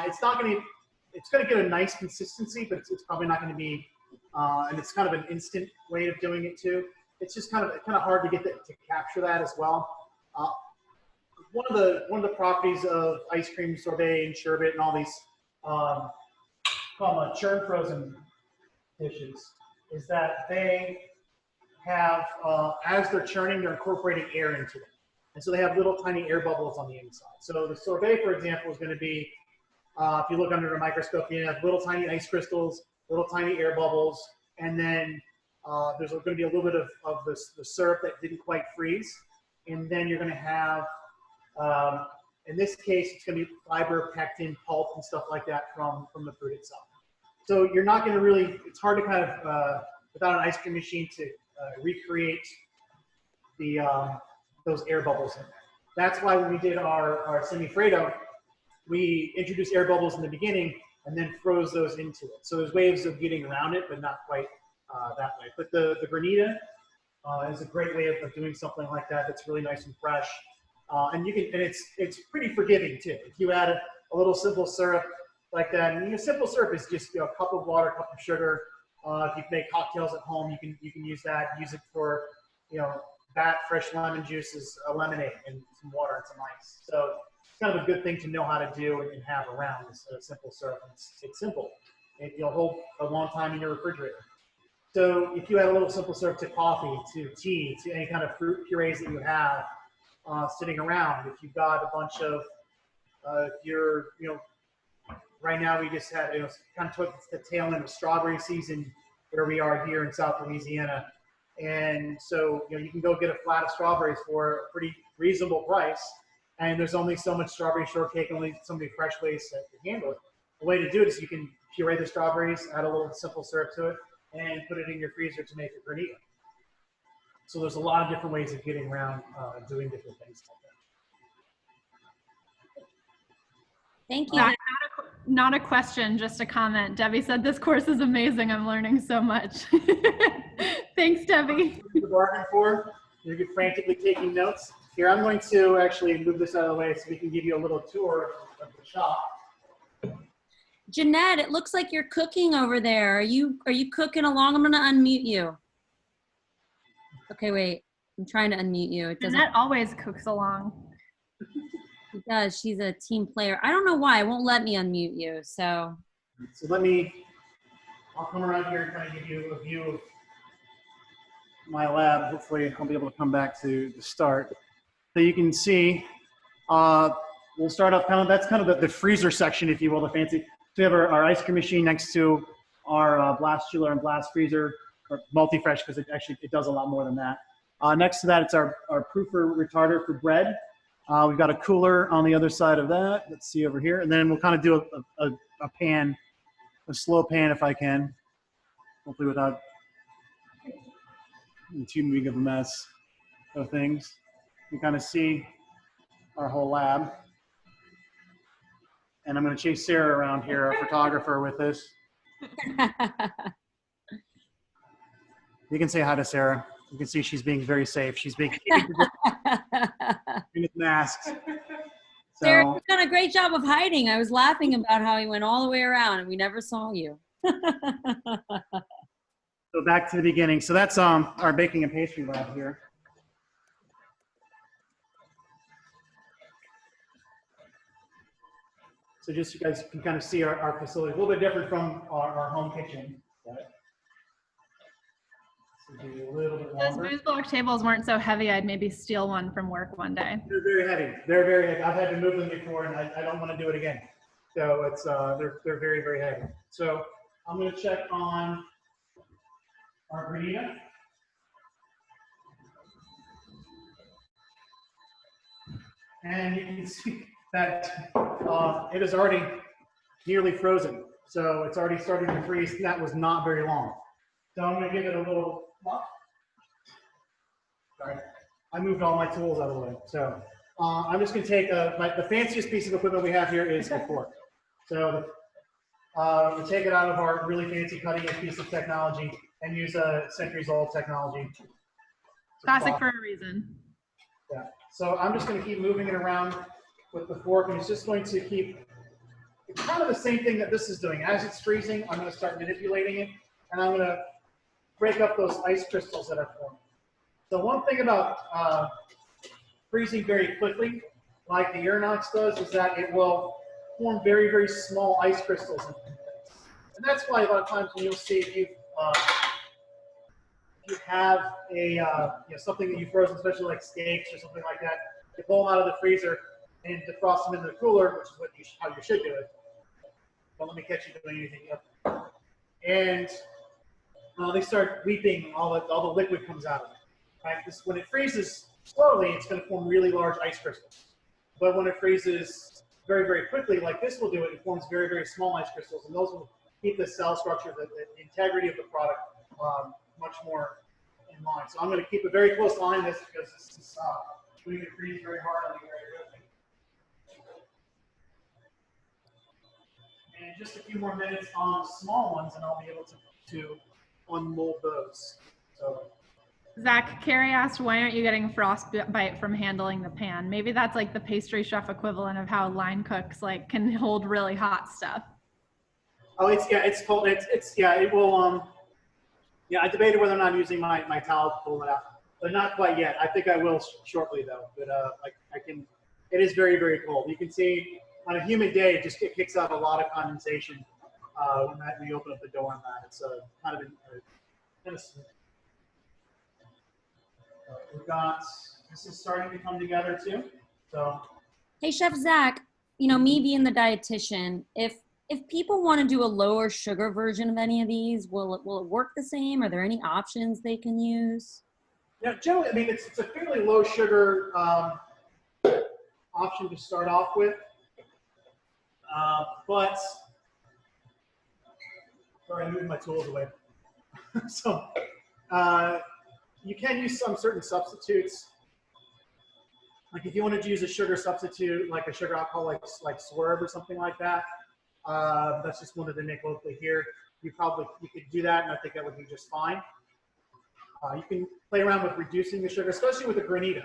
It's going to get a nice consistency, but it's probably not going to be and it's kind of an instant way of doing it too. It's just kind of hard to get to capture that as well. One of the properties of ice cream, sorbet, and sherbet, and all these call them churn frozen dishes, is that they have as they're churning, they're incorporating air into it, and so they have little tiny air bubbles on the inside. So the sorbet, for example, is going to be if you look under a microscope, you have little tiny ice crystals, little tiny air bubbles, and then there's going to be a little bit of the syrup that didn't quite freeze, and then you're going to have in this case, it's going to be fiber, pectin, pulp, and stuff like that from the fruit itself. So you're not going to really, it's hard to kind of, without an ice cream machine, to recreate those air bubbles in there. That's why when we did our Semifreddo, we introduced air bubbles in the beginning and then froze those into it. So there's ways of getting around it, but not quite that way. But the Granita is a great way of doing something like that that's really nice and fresh. And it's pretty forgiving too. If you add a little simple syrup like that, and simple syrup is just a cup of water, a cup of sugar. If you make cocktails at home, you can use that. Use it for that fresh lemon juice is a lemonade and some water and some ice. So it's kind of a good thing to know how to do and have around this simple syrup. It's simple. You'll hold a long time in your refrigerator. So if you add a little simple syrup to coffee, to tea, to any kind of fruit purees that you have sitting around, if you've got a bunch of, right now we just had, kind of towards the tail end of strawberry season where we are here in South Louisiana. And so, you can go get a flat of strawberries for a pretty reasonable price. And there's only so much strawberry shortcake, only so many fresh ways to handle it. The way to do it is you can puree the strawberries, add a little simple syrup to it, and put it in your freezer to make a granita. So there's a lot of different ways of getting around doing different things like that. Thank you. Not a question, just a comment. Debbie said, this course is amazing. I'm learning so much. Thanks, Debbie. You're bargaining for. You're frantically taking notes. Here, I'm going to actually move this out of the way so we can give you a little tour of the shop. Jeanette, it looks like you're cooking over there. Are you cooking along? I'm going to unmute you. Okay, wait. I'm trying to unmute you. It doesn't. Jeanette always cooks along. She does. She's a team player. I don't know why. It won't let me unmute you. So I'll come around here and kind of give you a view of my lab. Hopefully I'll be able to come back to the start. So you can see, we'll start off that's kind of the freezer section, if you will, the fancy. So we have our ice cream machine next to our blast chiller and blast freezer, or multi-fresh, because it does a lot more than that. Next to that, it's our proofer retarder for bread. We've got a cooler on the other side of that. Let's see over here. And then we'll kind of do a pan, a slow pan if I can, hopefully without too big of a mess of things. You kind of see our whole lab. And I'm going to chase Sarah around here, our photographer, with this. You can say hi to Sarah. You can see she's being very safe. She's being with masks. So, Sarah, you've done a great job of hiding. I was laughing about how he went all the way around and we never saw you. so back to the beginning. So that's our baking and pastry lab here. So just you guys can kind of see our facility, a little bit different from our home kitchen. Right? So do a little bit Those longer. booze block tables weren't so heavy, I'd maybe steal one from work one day. They're very heavy. They're very heavy. I've had to move them before, and I don't want to do it again. So it's they're very, very heavy. So I'm going to check on our Granita. And you can see that it is already nearly frozen. So it's already starting to freeze. That was not very long. So I'm going to give it a little muck. Sorry, I moved all my tools out of the way. So I'm just going to take the fanciest piece of equipment we have here is a fork. So we take it out of our really fancy cutting edge piece of technology and use a centuries-old technology. Classic for a reason. Yeah. So I'm just going to keep moving it around with the fork, and it's just going to keep, it's kind of the same thing that this is doing. As it's freezing, I'm going to start manipulating it, and I'm going to break up those ice crystals that are forming. So one thing about freezing very quickly, like the Inox does, is that it will form very, very small ice crystals. And that's why a lot of times when you'll see if you have a something that you've frozen, especially like steaks or something like that, you pull them out of the freezer and defrost them into the cooler, which is how you should do it. Don't let me catch you doing anything else. And they start weeping, all the liquid comes out of it. Right? When it freezes slowly, it's going to form really large ice crystals. But when it freezes very, very quickly, like this will do, it forms very, very small ice crystals, and those will keep the cell structure, the integrity of the product much more in line. So I'm going to keep a very close eye on this because this is going to freeze very hard on me very quickly. And just a few more minutes on the small ones, and I'll be able to unmold those. So. Zach, Carrie asked, why aren't you getting frostbite from handling the pan? Maybe that's like the pastry chef equivalent of how line cooks like can hold really hot stuff. Oh, it's cold. It will. I debated whether or not I'm using my towel to pull it out, but not quite yet. I think I will shortly though. But I can. It is very, very cold. You can see on a humid day, it kicks out a lot of condensation when you open up the door on that. It's kind of smooth. We've got, this is starting to come together too. So, hey, Chef Zach, me being the dietitian, if people want to do a lower sugar version of any of these, will it work the same? Are there any options they can use? Yeah, generally, I mean, it's a fairly low sugar option to start off with. But, sorry, I moved my tools away. So, you can use some certain substitutes. Like if you wanted to use a sugar substitute, like a sugar alcohol, like Swerve or something like that, that's just one that they make locally here. You could do that, and I think that would be just fine. You can play around with reducing the sugar, especially with the Granita.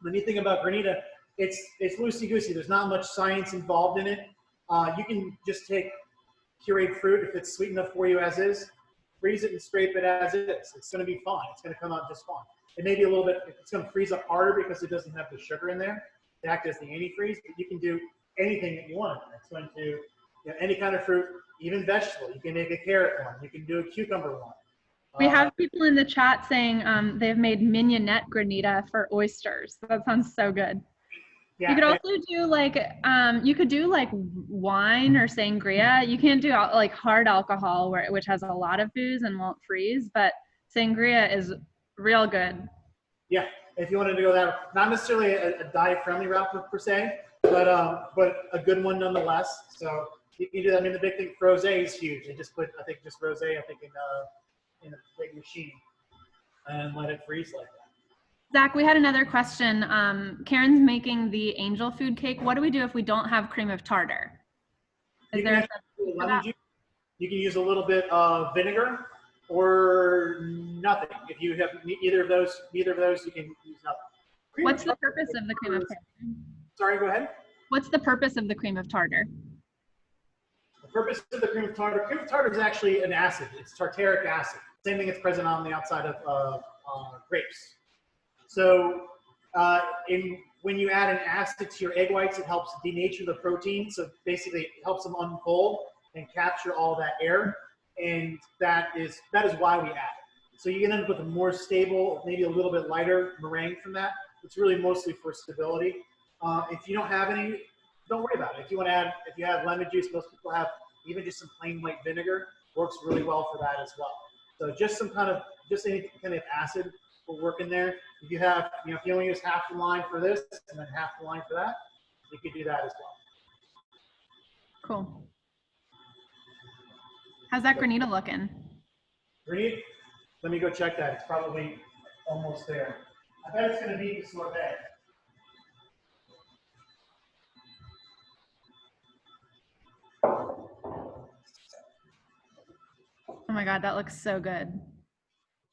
The neat thing about Granita, it's loosey-goosey. There's not much science involved in it. You can just take pureed fruit if it's sweet enough for you as is, freeze it and scrape it as is. It's going to be fine. It's going to come out just fine. It may be a little bit, it's going to freeze up harder because it doesn't have the sugar in there to act as the antifreeze, but you can do anything that you want. It's going to, any kind of fruit, even vegetable. You can make a carrot one. You can do a cucumber one. We have people in the chat saying they've made mignonette Granita for oysters. That sounds so good. Yeah, you could also do like wine or sangria. You can't do like hard alcohol which has a lot of booze and won't freeze, but sangria is real good Yeah, if you wanted to go that, not necessarily a diet-friendly route per se, but a good one nonetheless. So you can do that. I mean, the big thing, rosé is huge. They just put, I think, just rosé, I think, in a big machine and let it freeze like that. Zach, we had another question. Karen's making the angel food cake. What do we do if we don't have cream of tartar? Is there a substitute for that? Juice. You can use a little bit of vinegar or nothing. If you have neither of those, you can use nothing. What's the purpose of the cream of tartar? Sorry, go ahead. What's the purpose of the cream of tartar? The purpose of the cream of tartar is actually an acid. It's tartaric acid. Same thing that's present on the outside of grapes. So when you add an acid to your egg whites, it helps denature the protein. So basically, it helps them unfold and capture all that air. And that is why we add it. So you can end up with a more stable, maybe a little bit lighter meringue from that. It's really mostly for stability. If you don't have any, don't worry about it. If you have lemon juice, most people have even just some plain white vinegar, works really well for that as well. So just any kind of acid will work in there. If you have, if you only use half the line for this and then half the line for that, you could do that as well. Cool. How's that granita looking? Granita? Let me go check that. It's probably almost there. I bet it's going to be the sorbet. Oh my God, that looks so good.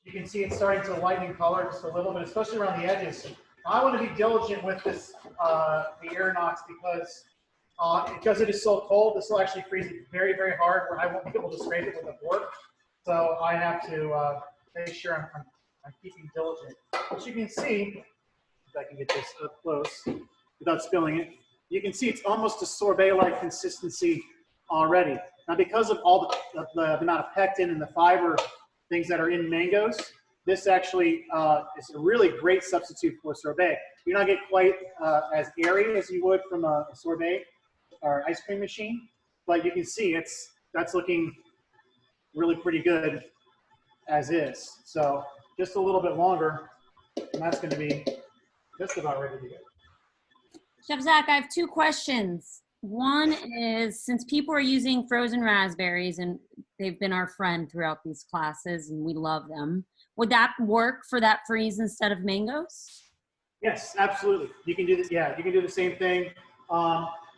You can see it's starting to lighten in color just a little bit, especially around the edges. I want to be diligent with this, the Aeronox, because it is so cold, this will actually freeze it very, very hard where I won't be able to scrape it with a fork. So I have to make sure I'm keeping diligent. But you can see, if I can get this up close without spilling it, you can see it's almost a sorbet-like consistency already. Now, because of all the amount of pectin and the fiber things that are in mangoes, this actually is a really great substitute for sorbet. You're not getting quite as airy as you would from a sorbet or ice cream machine, but you can see that's looking really pretty good as is. So just a little bit longer, and that's going to be just about ready to go. Chef Zach, I have two questions. One is, since people are using frozen raspberries and they've been our friend throughout these classes and we love them, would that work for that freeze instead of mangoes? Yes, absolutely. You can do this. Yeah, you can do the same thing.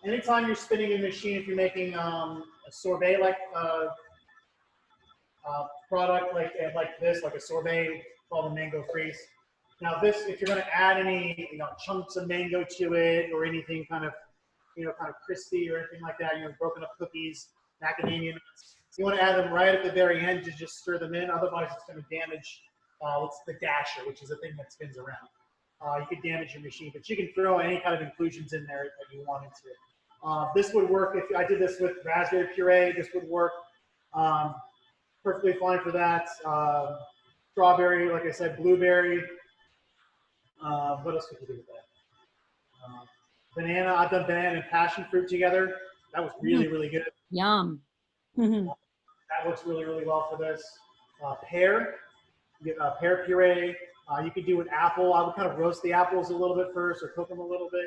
Anytime you're spinning a machine, if you're making a sorbet-like product like this, like a sorbet called a mango freeze. Now this, if you're going to add any chunks of mango to it or anything kind of crispy or anything like that, broken up cookies, macadamia nuts, you want to add them right at the very end to just stir them in. Otherwise, it's going to damage what's the dasher, which is the thing that spins around. You could damage your machine, but you can throw any kind of inclusions in there that you want into it. This would work if I did this with raspberry puree. This would work perfectly fine for that. Strawberry, like I said, blueberry. What else could you do with that? Banana. I've done banana and passion fruit together. That was really, really good. Yum. That works really, really well for this. Pear. You get pear puree. You could do with apple. I would kind of roast the apples a little bit first or cook them a little bit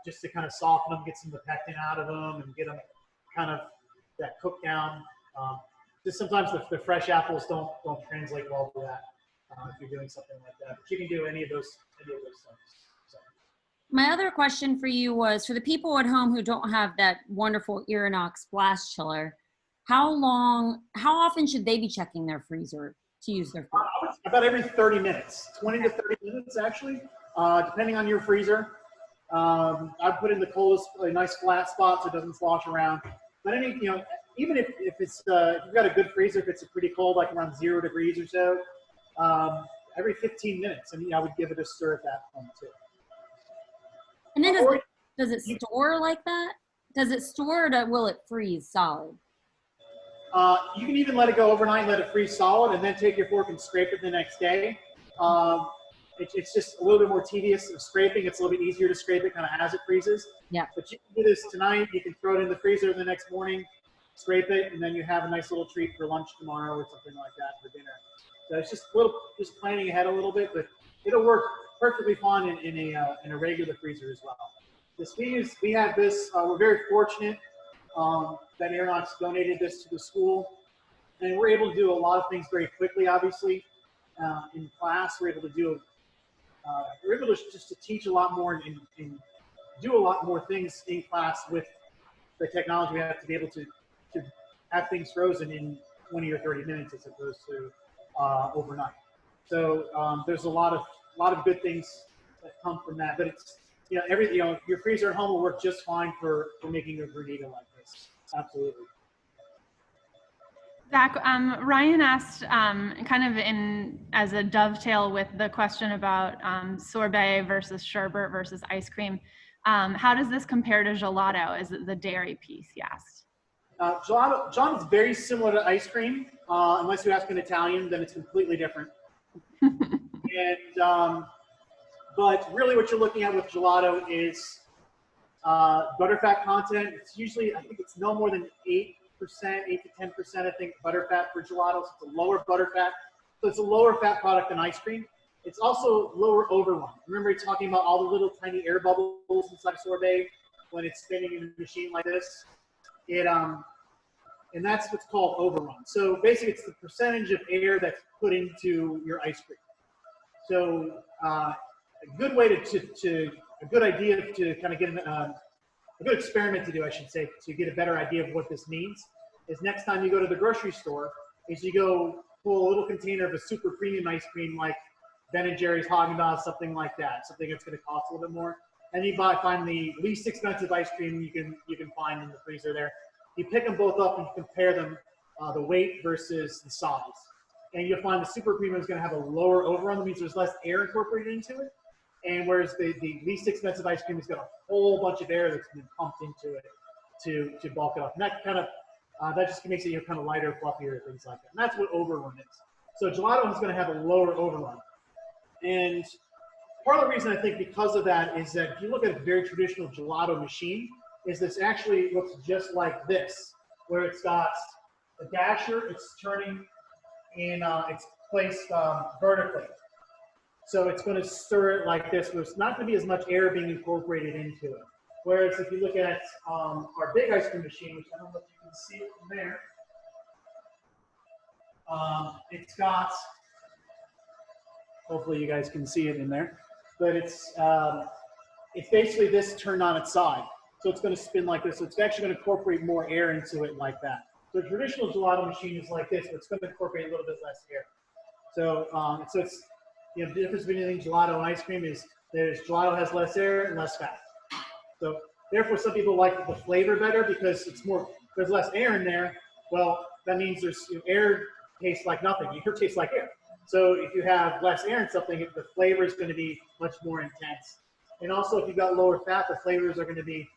just to kind of soften them, get some of the pectin out of them and get them kind of that cooked down. Just sometimes the fresh apples don't translate well to that if you're doing something like that. But you can do any of those things. So. My other question for you was, for the people at home who don't have that wonderful Aeronox blast chiller, how often should they be checking their freezer to use their freezer? About every 30 minutes, 20 to 30 minutes actually, depending on your freezer. I put in the coldest, a nice flat spot so it doesn't slosh around. But even if it's if you've got a good freezer, if it's pretty cold, like around 0 degrees or so, every 15 minutes, I would give it a stir at that point too. And then does it store like that? Does it store or will it freeze solid? You can even let it go overnight and let it freeze solid and then take your fork and scrape it the next day. It's just a little bit more tedious of scraping. It's a little bit easier to scrape it kind of as it freezes. Yeah. But you can do this tonight. You can throw it in the freezer the next morning, scrape it, and then you have a nice little treat for lunch tomorrow or something like that for dinner. So it's just planning ahead a little bit, but it'll work perfectly fine in a regular freezer as well. We have this. We're very fortunate that Aeronautics donated this to the school, and we're able to do a lot of things very quickly. Obviously, in class, we're able to just to teach a lot more and do a lot more things in class with the technology we have to be able to have things frozen in 20 or 30 minutes as opposed to overnight. So there's a lot of good things that come from that. But it's your freezer at home will work just fine for making a granita like this. Absolutely. Zach, Ryan asked kind of as a dovetail with the question about sorbet versus sherbet versus ice cream. How does this compare to gelato? Is it the dairy piece? He asked. Gelato is very similar to ice cream, unless you ask an Italian, then it's completely different. And but really, what you're looking at with gelato is butterfat content. It's usually, I think it's no more than 8%, 8 to 10%, I think, butterfat for gelato. So it's a lower butterfat. So it's a lower fat product than ice cream. It's also lower overrun. Remember talking about all the little tiny air bubbles inside sorbet when it's spinning in a machine like this? And that's what's called overrun. So basically, it's the percentage of air that's put into your ice cream. So a good way a good idea to kind of get a good experiment to do, I should say, to get a better idea of what this means, is next time you go to the grocery store, is you go pull a little container of a super premium ice cream like Ben & Jerry's, Haagen-Dazs, something like that, something that's going to cost a little bit more, and you find the least expensive ice cream you can find in the freezer there. You pick them both up and you compare them, the weight versus the size, and you'll find the super premium is going to have a lower overrun. That means there's less air incorporated into it. And whereas the least expensive ice cream has got a whole bunch of air that's been pumped into it to bulk it up. And that kind of that just makes it kind of lighter, fluffier, things like that. And that's what overrun is. So gelato is going to have a lower overrun. And part of the reason I think because of that is that if you look at a very traditional gelato machine, is this actually looks just like this, where it's got a dasher, it's turning in, it's placed vertically. So it's going to stir it like this. There's not going to be as much air being incorporated into it. Whereas if you look at our big ice cream machine, which I don't know if you can see it from there, it's got, hopefully you guys can see it in there, but it's basically this turned on its side. So it's going to spin like this. So it's actually going to incorporate more air into it like that. So a traditional gelato machine is like this, but it's going to incorporate a little bit less air. So it's, the difference between gelato and ice cream is gelato has less air and less fat. So therefore, some people like the flavor better because there's less air in there. Well, that means air tastes like nothing. Air tastes like air. So if you have less air in something, the flavor is going to be much more intense. And also, if you've got lower fat, the flavors are going to be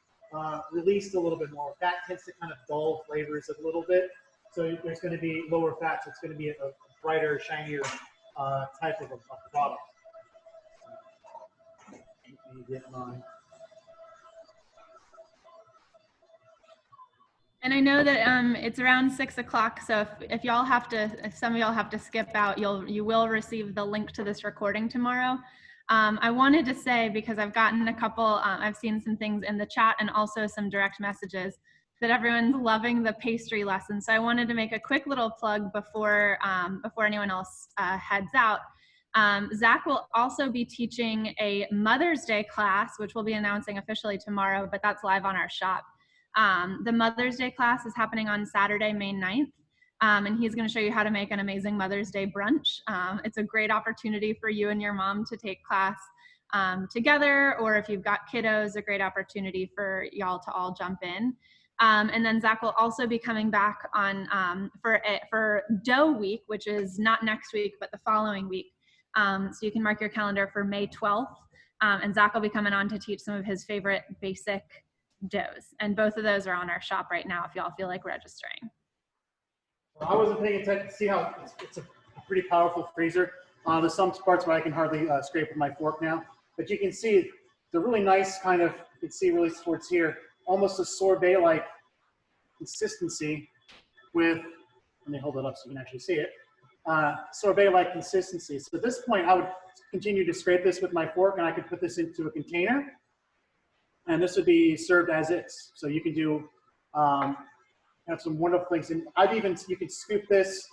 released a little bit more. Fat tends to kind of dull flavors a little bit. So there's going to be lower fat, so it's going to be a brighter, shinier type of a product. Let me get mine. And I know that it's around 6 o'clock, so if some of y'all have to skip out, you will receive the link to this recording tomorrow. I wanted to say, because I've gotten a couple, I've seen some things in the chat and also some direct messages that everyone's loving the pastry lesson. So I wanted to make a quick little plug before anyone else heads out. Zach will also be teaching a Mother's Day class, which we'll be announcing officially tomorrow, but that's live on our shop. The Mother's Day class is happening on Saturday, May 9th. And he's going to show you how to make an amazing Mother's Day brunch. It's a great opportunity for you and your mom to take class together, or if you've got kiddos, a great opportunity for y'all to all jump in. And then Zach will also be coming back on for Dough Week, which is not next week, but the following week. So you can mark your calendar for May 12th. And Zach will be coming on to teach some of his favorite basic doughs. And both of those are on our shop right now if y'all feel like registering. Well, I wasn't paying attention to see how it's a pretty powerful freezer. There's some parts where I can hardly scrape with my fork now, but you can see the really nice kind of, you can see really towards here, almost a sorbet-like consistency with, let me hold it up so you can actually see it. sorbet-like consistency. So at this point, I would continue to scrape this with my fork, and I could put this into a container, and this would be served as is. So you can do have some wonderful things. And you could scoop this.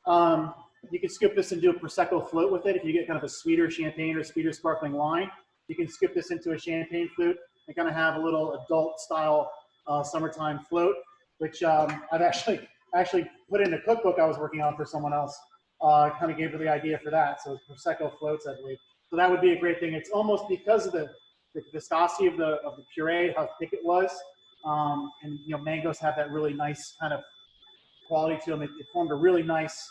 You can scoop this and do a prosecco float with it. If you get kind of a sweeter champagne or sweeter sparkling wine, you can scoop this into a champagne flute and kind of have a little adult style summertime float, which I've actually put in a cookbook I was working on for someone else. Kind of gave her the idea for that. So prosecco floats, I believe. So that would be a great thing. It's almost because of the viscosity of the puree, how thick it was, and mangoes have that really nice kind of quality to them. It formed a really nice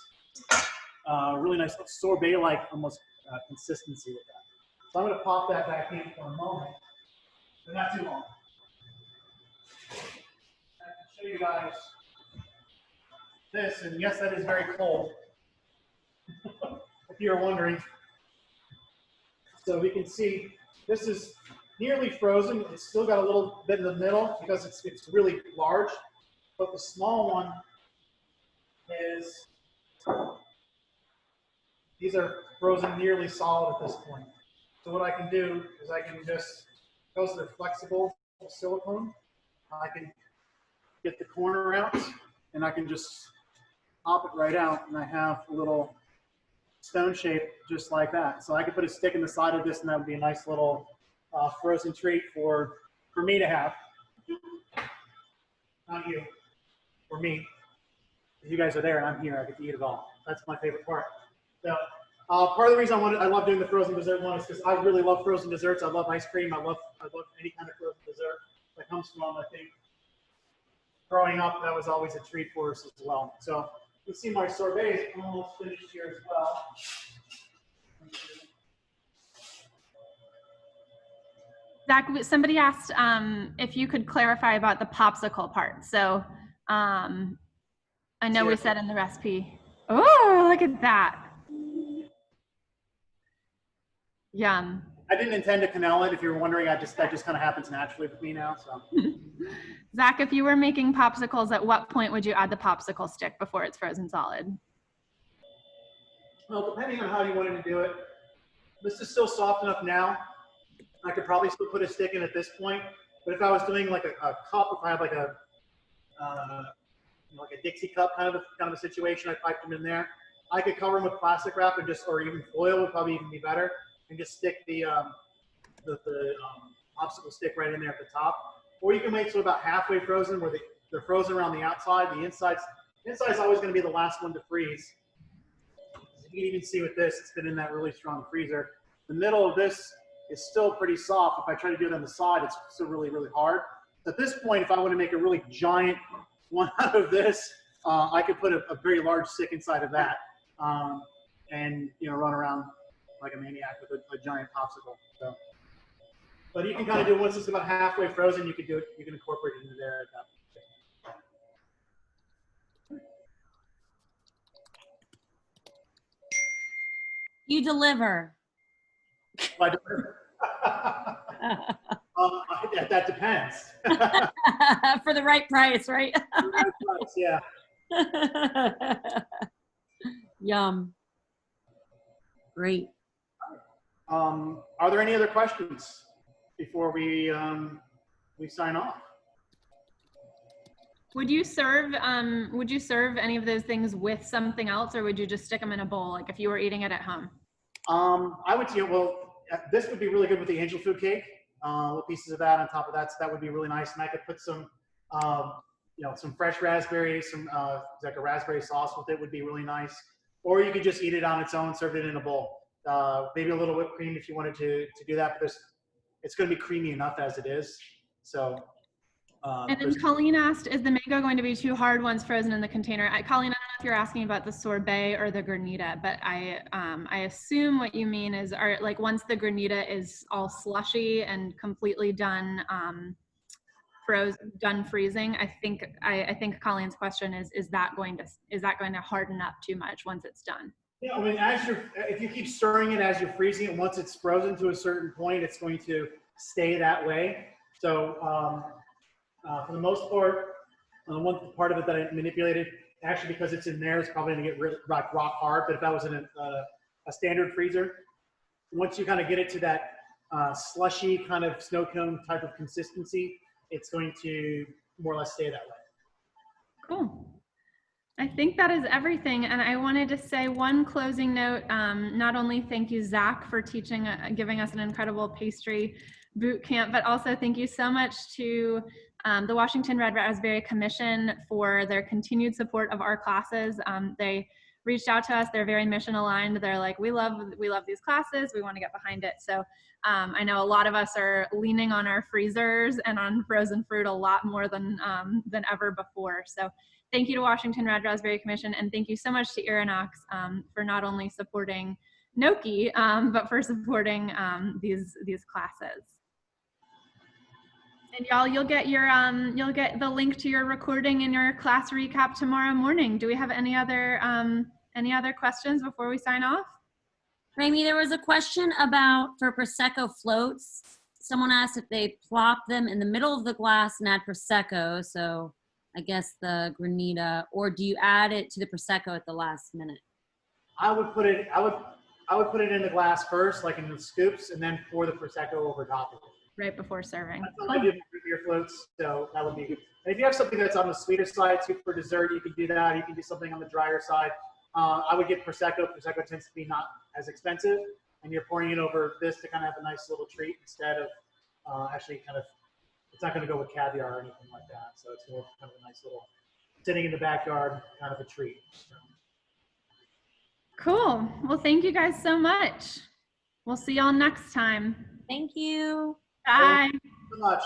sorbet-like almost consistency with that. So I'm going to pop that back in for a moment, but not too long. I can show you guys this, and yes, that is very cold, if you're wondering. So we can see this is nearly frozen. It's still got a little bit in the middle because it's really large, but the small one is, these are frozen nearly solid at this point. So what I can do is I can just, because they're flexible silicone, I can get the corner out and I can just pop it right out, and I have a little stone shape just like that. So I could put a stick in the side of this, and that would be a nice little frozen treat for me to have. Not you, for me. You guys are there and I'm here, I get to eat it all. That's my favorite part. So part of the reason I love doing the frozen dessert one is because I really love frozen desserts. I love ice cream. I love any kind of frozen dessert that comes from, I think, growing up, that was always a treat for us as well. So you see my sorbet is almost finished here as well. Zach, somebody asked if you could clarify about the popsicle part. So I know we said in the recipe. Oh, look at that. Yum. I didn't intend to cannella it. If you're wondering, that just kind of happens naturally with me now. So, Zach, if you were making popsicles, at what point would you add the popsicle stick before it's frozen solid? Well, depending on how you wanted to do it, this is still soft enough now. I could probably still put a stick in at this point. But if I was doing like a cup, if I had like a Dixie cup kind of a situation, I piped them in there. I could cover them with plastic wrap and or even foil would probably even be better, and just stick the popsicle stick right in there at the top. Or you can wait till about halfway frozen, where they're frozen around the outside. The inside's always going to be the last one to freeze. You can even see with this, it's been in that really strong freezer. The middle of this is still pretty soft. If I try to do it on the side, it's still really, really hard. At this point, if I want to make a really giant one out of this, I could put a very large stick inside of that, and run around like a maniac with a giant popsicle. So, but you can kind of do it once it's about halfway frozen. You can do it. You can incorporate it into there. You deliver. I deliver. That depends. For the right price, right? The right price, yeah. Yum. Great. Are there any other questions before we sign off? Would you serve any of those things with something else, or would you just stick them in a bowl, like if you were eating it at home? I would say, well, this would be really good with the angel food cake. Little pieces of that on top of that, so that would be really nice. And I could put some, some fresh raspberries, like a raspberry sauce with it would be really nice. Or you could just eat it on its own, serve it in a bowl. Maybe a little whipped cream if you wanted to do that, but it's going to be creamy enough as it is. So. And then Colleen asked, is the mango going to be too hard once frozen in the container? Colleen, I don't know if you're asking about the sorbet or the granita, but I assume what you mean is, like once the granita is all slushy and completely done freezing, I think Colleen's question is that going to harden up too much once it's done? Yeah, I mean, if you keep stirring it as you're freezing it, once it's frozen to a certain point, it's going to stay that way. So for the most part, one part of it that I manipulated, actually, because it's in there, it's probably gonna get like rock hard. But if that was in a standard freezer, once you kind of get it to that slushy kind of snow cone type of consistency, it's going to more or less stay that way. Cool. I think that is everything. And I wanted to say one closing note. Not only thank you, Zach, for teaching, giving us an incredible pastry boot camp, but also thank you so much to the Washington Red Raspberry Commission for their continued support of our classes. They reached out to us. They're very mission aligned. They're like, we love these classes. We want to get behind it. So I know a lot of us are leaning on our freezers and on frozen fruit a lot more than ever before. So thank you to Washington Red Raspberry Commission, and thank you so much to Irinox for not only supporting Gnocchi, but for supporting these classes. And y'all, you'll get the link to your recording in your class recap tomorrow morning. Do we have any other questions before we sign off? Rami, there was a question about for Prosecco floats. Someone asked if they plop them in the middle of the glass and add Prosecco. So I guess the Granita, or do you add it to the Prosecco at the last minute? I would put it in the glass first, like in the scoops, and then pour the Prosecco over top of it. Right before serving. That's what I do with your floats, so that would be good. And if you have something that's on the sweeter side, too, for dessert, you can do that. You can do something on the drier side. I would get Prosecco. Prosecco tends to be not as expensive, and you're pouring it over this to kind of have a nice little treat instead of actually kind of, it's not going to go with caviar or anything like that. So it's more kind of a nice little sitting in the backyard kind of a treat. So. Cool. Well, thank you guys so much. We'll see y'all next time. Thank you. Bye. Thank you so much.